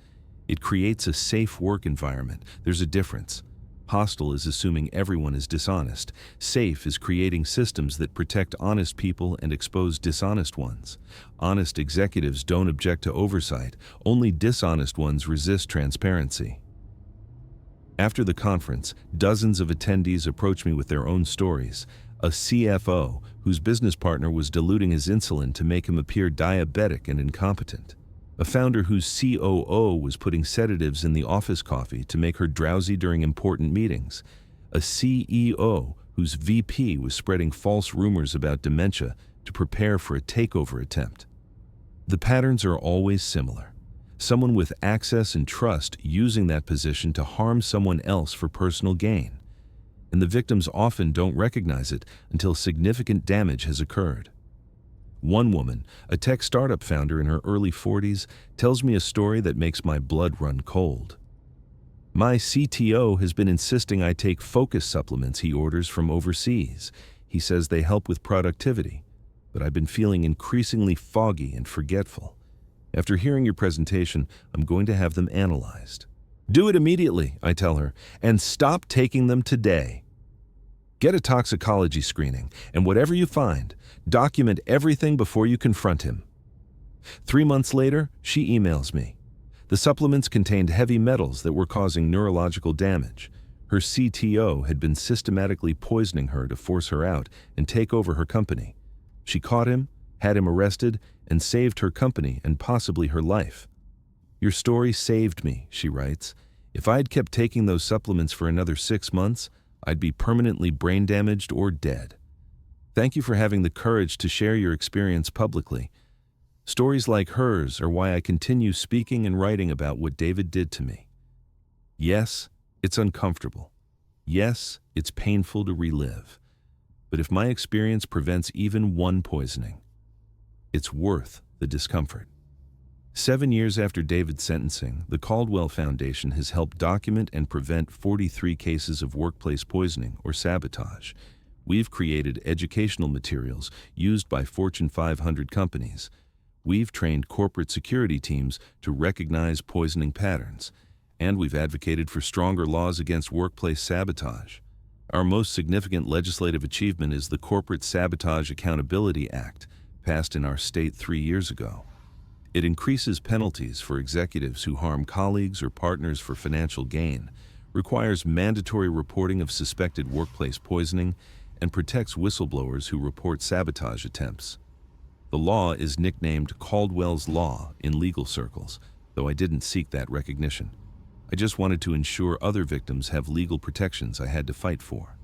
"It creates a safe work environment. There's a difference. Hostile is assuming everyone is dishonest. Safe is creating systems that protect honest people and expose dishonest ones. Honest executives don't object to oversight. Only dishonest ones resist transparency." After the conference, dozens of attendees approached me with their own stories. A CFO whose business partner was diluting his insulin to make him appear diabetic and incompetent. A founder whose COO was putting sedatives in the office coffee to make her drowsy during important meetings. A CEO whose VP was spreading false rumors about dementia to prepare for a takeover attempt. The patterns are always similar. Someone with access and trust using that position to harm someone else for personal gain. And the victims often don't recognize it until significant damage has occurred. One woman, a tech startup founder in her early 40s, tells me a story that makes my blood run cold. My CTO has been insisting I take focus supplements he orders from overseas. He says they help with productivity, but I've been feeling increasingly foggy and forgetful. After hearing your presentation, I'm going to have them analyzed. Do it immediately, I tell her, and stop taking them today. Get a toxicology screening, and whatever you find, document everything before you confront him. 3 months later, she emails me. The supplements contained heavy metals that were causing neurological damage. Her CTO had been systematically poisoning her to force her out and take over her company. She caught him, had him arrested, and saved her company and possibly her life. Your story saved me, she writes. If I'd kept taking those supplements for another 6 months, I'd be permanently brain damaged or dead. Thank you for having the courage to share your experience publicly. Stories like hers are why I continue speaking and writing about what David did to me. Yes, it's uncomfortable. Yes, it's painful to relive. But if my experience prevents even one poisoning, it's worth the discomfort. 7 years after David's sentencing, the Caldwell Foundation has helped document and prevent 43 cases of workplace poisoning or sabotage. We've created educational materials used by Fortune 500 companies. We've trained corporate security teams to recognize poisoning patterns, and we've advocated for stronger laws against workplace sabotage. Our most significant legislative achievement is the Corporate Sabotage Accountability Act, passed in our state 3 years ago. It increases penalties for executives who harm colleagues or partners for financial gain, requires mandatory reporting of suspected workplace poisoning, and protects whistleblowers who report sabotage attempts. The law is nicknamed Caldwell's Law in legal circles, though I didn't seek that recognition. I just wanted to ensure other victims have legal protections I had to fight for.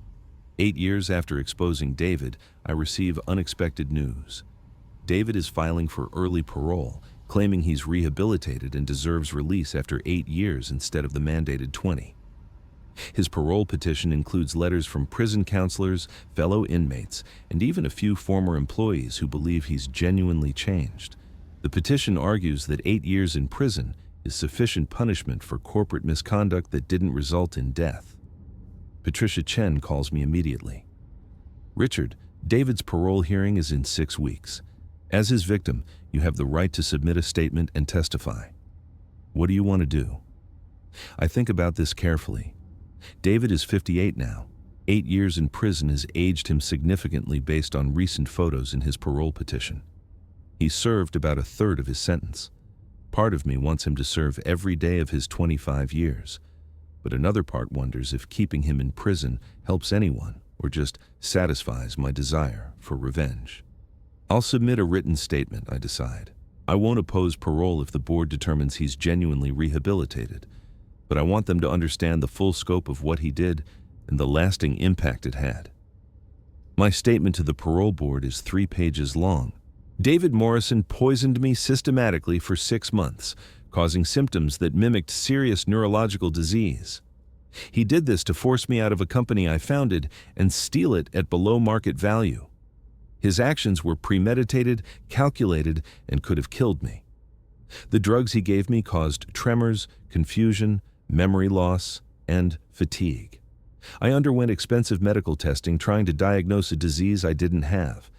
8 years after exposing David, I receive unexpected news. David is filing for early parole, claiming he's rehabilitated and deserves release after 8 years instead of the mandated 20. His parole petition includes letters from prison counselors, fellow inmates, and even a few former employees who believe he's genuinely changed. The petition argues that 8 years in prison is sufficient punishment for corporate misconduct that didn't result in death. Patricia Chen calls me immediately. Richard, David's parole hearing is in 6 weeks. As his victim, you have the right to submit a statement and testify. What do you want to do? I think about this carefully. David is 58 now. 8 years in prison has aged him significantly based on recent photos in his parole petition. He served about a third of his sentence. Part of me wants him to serve every day of his 25 years, but another part wonders if keeping him in prison helps anyone or just satisfies my desire for revenge. I'll submit a written statement, I decide. I won't oppose parole if the board determines he's genuinely rehabilitated, but I want them to understand the full scope of what he did and the lasting impact it had. My statement to the parole board is 3 pages long. David Morrison poisoned me systematically for 6 months, causing symptoms that mimicked serious neurological disease. He did this to force me out of a company I founded and steal it at below market value. His actions were premeditated, calculated, and could have killed me. The drugs he gave me caused tremors, confusion, memory loss, and fatigue. I underwent expensive medical testing trying to diagnose a disease I didn't have.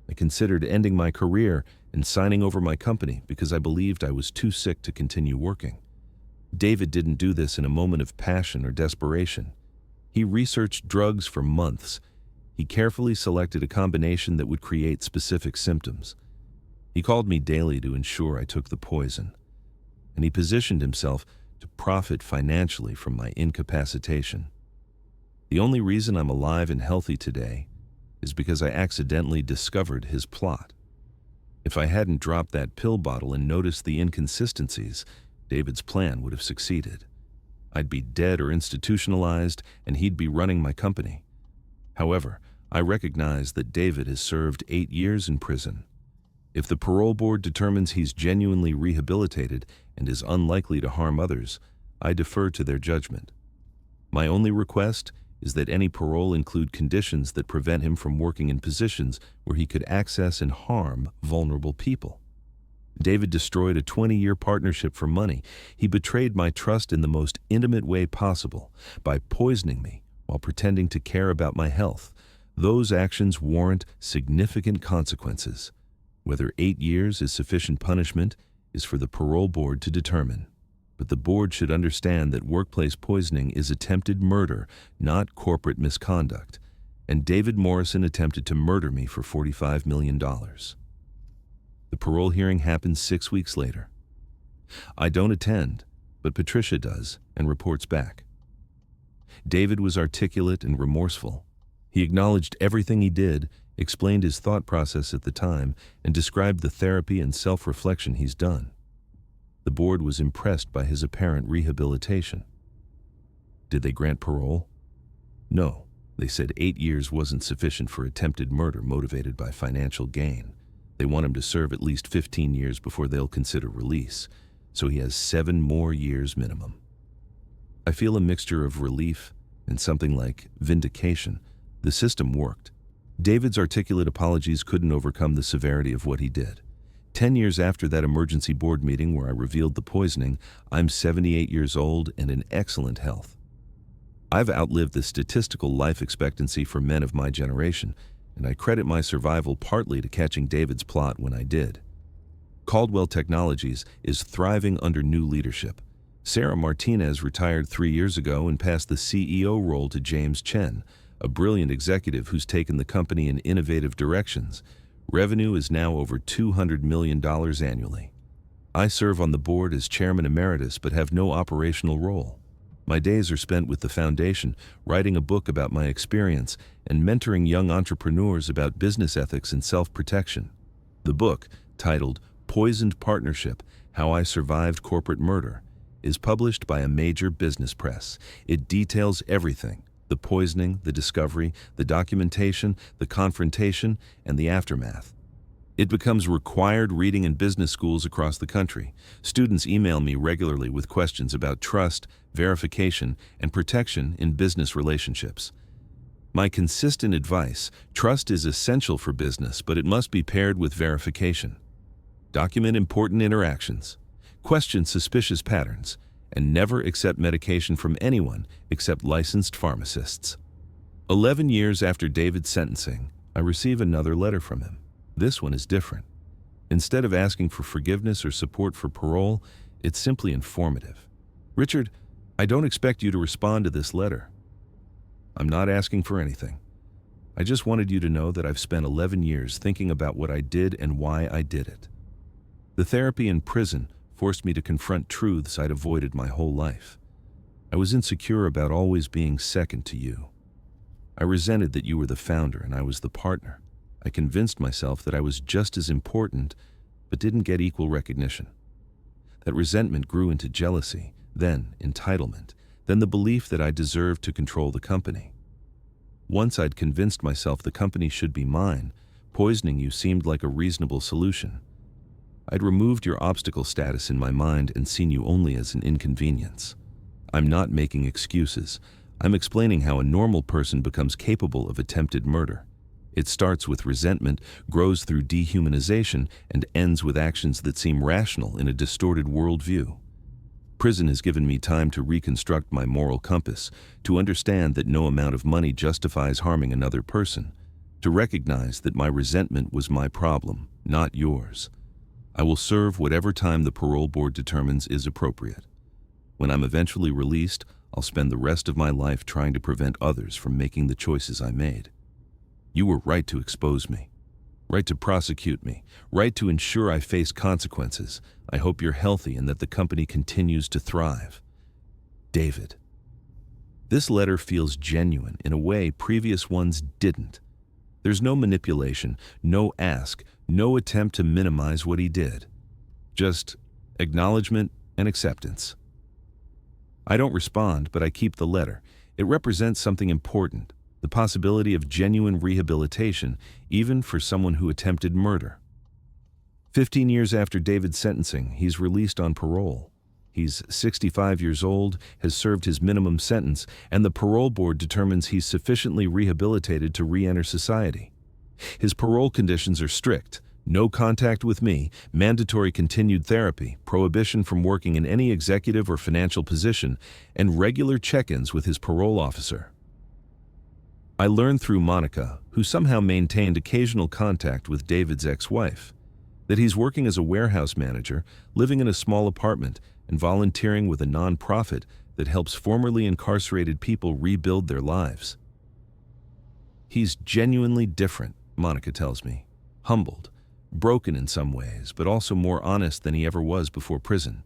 I considered ending my career and signing over my company because I believed I was too sick to continue working. David didn't do this in a moment of passion or desperation. He researched drugs for months. He carefully selected a combination that would create specific symptoms. He called me daily to ensure I took the poison, and he positioned himself to profit financially from my incapacitation. The only reason I'm alive and healthy today is because I accidentally discovered his plot. If I hadn't dropped that pill bottle and noticed the inconsistencies, David's plan would have succeeded. I'd be dead or institutionalized, and he'd be running my company. However, I recognize that David has served 8 years in prison. If the parole board determines he's genuinely rehabilitated and is unlikely to harm others, I defer to their judgment. My only request is that any parole include conditions that prevent him from working in positions where he could access and harm vulnerable people. David destroyed a 20-year partnership for money. He betrayed my trust in the most intimate way possible by poisoning me while pretending to care about my health. Those actions warrant significant consequences. Whether 8 years is sufficient punishment is for the parole board to determine. But the board should understand that workplace poisoning is attempted murder, not corporate misconduct. And David Morrison attempted to murder me for $45 million. The parole hearing happens 6 weeks later. I don't attend, but Patricia does and reports back. David was articulate and remorseful. He acknowledged everything he did, explained his thought process at the time, and described the therapy and self-reflection he's done. The board was impressed by his apparent rehabilitation. Did they grant parole? No. They said 8 years wasn't sufficient for attempted murder motivated by financial gain. They want him to serve at least 15 years before they'll consider release, so he has 7 more years minimum. I feel a mixture of relief and something like vindication. The system worked. David's articulate apologies couldn't overcome the severity of what he did. 10 years after that emergency board meeting where I revealed the poisoning, I'm 78 years old and in excellent health. I've outlived the statistical life expectancy for men of my generation, and I credit my survival partly to catching David's plot when I did. Caldwell Technologies is thriving under new leadership. Sarah Martinez retired 3 years ago and passed the CEO role to James Chen, a brilliant executive who's taken the company in innovative directions. Revenue is now over $200 million annually. I serve on the board as chairman emeritus but have no operational role. My days are spent with the foundation, writing a book about my experience and mentoring young entrepreneurs about business ethics and self-protection. The book, titled Poisoned Partnership: How I Survived Corporate Murder, is published by a major business press. It details everything: the poisoning, the discovery, the documentation, the confrontation, and the aftermath. It becomes required reading in business schools across the country. Students email me regularly with questions about trust, verification, and protection in business relationships. My consistent advice: trust is essential for business, but it must be paired with verification. Document important interactions, question suspicious patterns, and never accept medication from anyone except licensed pharmacists. 11 years after David's sentencing, I receive another letter from him. This one is different. Instead of asking for forgiveness or support for parole, it's simply informative. Richard, I don't expect you to respond to this letter. I'm not asking for anything. I just wanted you to know that I've spent 11 years thinking about what I did and why I did it. The therapy in prison forced me to confront truths I'd avoided my whole life. I was insecure about always being second to you. I resented that you were the founder and I was the partner. I convinced myself that I was just as important, but didn't get equal recognition. That resentment grew into jealousy, then entitlement, then the belief that I deserved to control the company. Once I'd convinced myself the company should be mine, poisoning you seemed like a reasonable solution. I'd removed your obstacle status in my mind and seen you only as an inconvenience. I'm not making excuses. I'm explaining how a normal person becomes capable of attempted murder. It starts with resentment, grows through dehumanization, and ends with actions that seem rational in a distorted worldview. Prison has given me time to reconstruct my moral compass, to understand that no amount of money justifies harming another person, to recognize that my resentment was my problem, not yours. I will serve whatever time the parole board determines is appropriate. When I'm eventually released, I'll spend the rest of my life trying to prevent others from making the choices I made. You were right to expose me, right to prosecute me, right to ensure I face consequences. I hope you're healthy and that the company continues to thrive. David. This letter feels genuine in a way previous ones didn't. There's no manipulation, no ask, no attempt to minimize what he did. Just acknowledgement and acceptance. I don't respond, but I keep the letter. It represents something important. The possibility of genuine rehabilitation, even for someone who attempted murder. 15 years after David's sentencing, he's released on parole. He's 65 years old, has served his minimum sentence, and the parole board determines he's sufficiently rehabilitated to re-enter society. His parole conditions are strict: no contact with me, mandatory continued therapy, prohibition from working in any executive or financial position, and regular check-ins with his parole officer. I learned through Monica, who somehow maintained occasional contact with David's ex-wife, that he's working as a warehouse manager, living in a small apartment, and volunteering with a non-profit that helps formerly incarcerated people rebuild their lives. He's genuinely different, Monica tells me. Humbled, broken in some ways, but also more honest than he ever was before prison.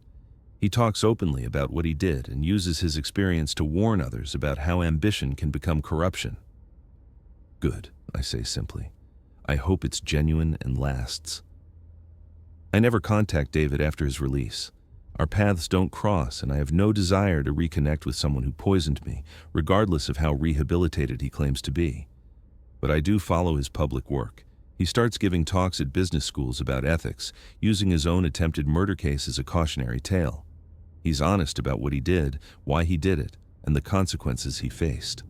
He talks openly about what he did and uses his experience to warn others about how ambition can become corruption. Good, I say simply. I hope it's genuine and lasts. I never contact David after his release. Our paths don't cross, and I have no desire to reconnect with someone who poisoned me, regardless of how rehabilitated he claims to be. But I do follow his public work. He starts giving talks at business schools about ethics, using his own attempted murder case as a cautionary tale. He's honest about what he did, why he did it, and the consequences he faced.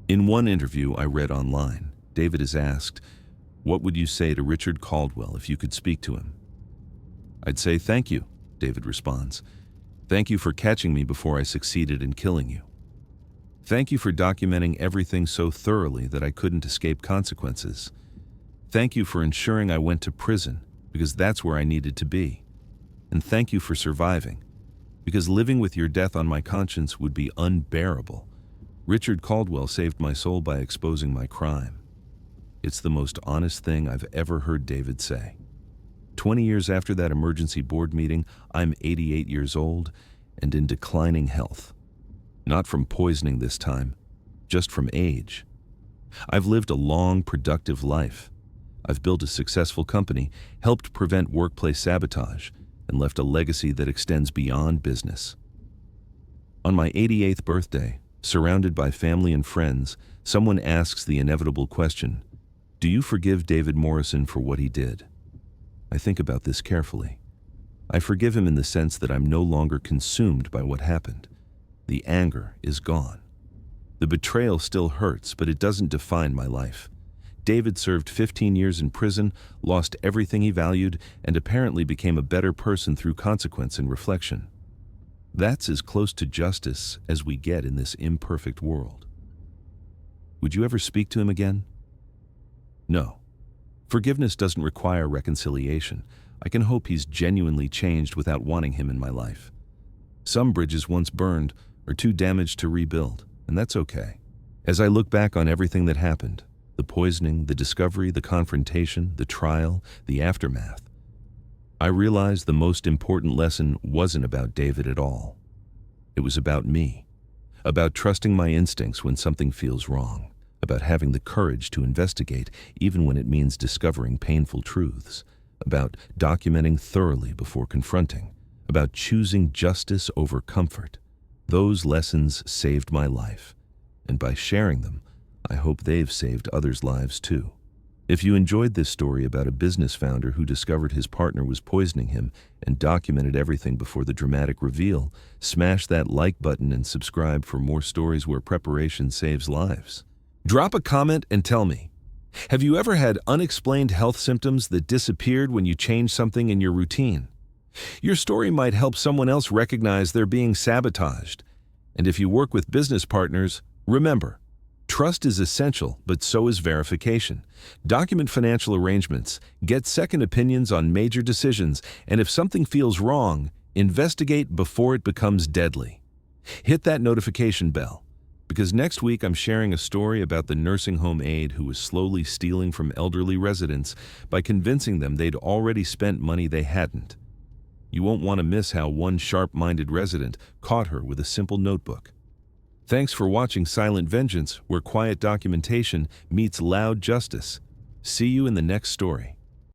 In one interview I read online, David is asked, "What would you say to Richard Caldwell if you could speak to him?" "I'd say thank you," David responds. "Thank you for catching me before I succeeded in killing you. Thank you for documenting everything so thoroughly that I couldn't escape consequences. Thank you for ensuring I went to prison, because that's where I needed to be. And thank you for surviving, because living with your death on my conscience would be unbearable. Richard Caldwell saved my soul by exposing my crime." It's the most honest thing I've ever heard David say. 20 years after that emergency board meeting, I'm 88 years old and in declining health. Not from poisoning this time, just from age. I've lived a long, productive life. I've built a successful company, helped prevent workplace sabotage, and left a legacy that extends beyond business. On my 88th birthday, surrounded by family and friends, someone asks the inevitable question, "Do you forgive David Morrison for what he did?" I think about this carefully. I forgive him in the sense that I'm no longer consumed by what happened. The anger is gone. The betrayal still hurts, but it doesn't define my life. David served 15 years in prison, lost everything he valued, and apparently became a better person through consequence and reflection. That's as close to justice as we get in this imperfect world. Would you ever speak to him again? No. Forgiveness doesn't require reconciliation. I can hope he's genuinely changed without wanting him in my life. Some bridges once burned are too damaged to rebuild, and that's okay. As I look back on everything that happened, the poisoning, the discovery, the confrontation, the trial, the aftermath, I realize the most important lesson wasn't about David at all. It was about me, about trusting my instincts when something feels wrong, about having the courage to investigate even when it means discovering painful truths, about documenting thoroughly before confronting, about choosing justice over comfort. Those lessons saved my life, and by sharing them, I hope they've saved others' lives too. If you enjoyed this story about a business founder who discovered his partner was poisoning him and documented everything before the dramatic reveal, smash that like button and subscribe for more stories where preparation saves lives. Drop a comment and tell me, have you ever had unexplained health symptoms that disappeared when you changed something in your routine? Your story might help someone else recognize they're being sabotaged. And if you work with business partners, remember, trust is essential, but so is verification. Document financial arrangements, get second opinions on major decisions, and if something feels wrong, investigate before it becomes deadly. Hit that notification bell, because next week I'm sharing a story about the nursing home aide who was slowly stealing from elderly residents by convincing them they'd already spent money they hadn't. You won't want to miss how one sharp-minded resident caught her with a simple notebook. Thanks for watching Silent Vengeance, where quiet documentation meets loud justice. See you in the next story.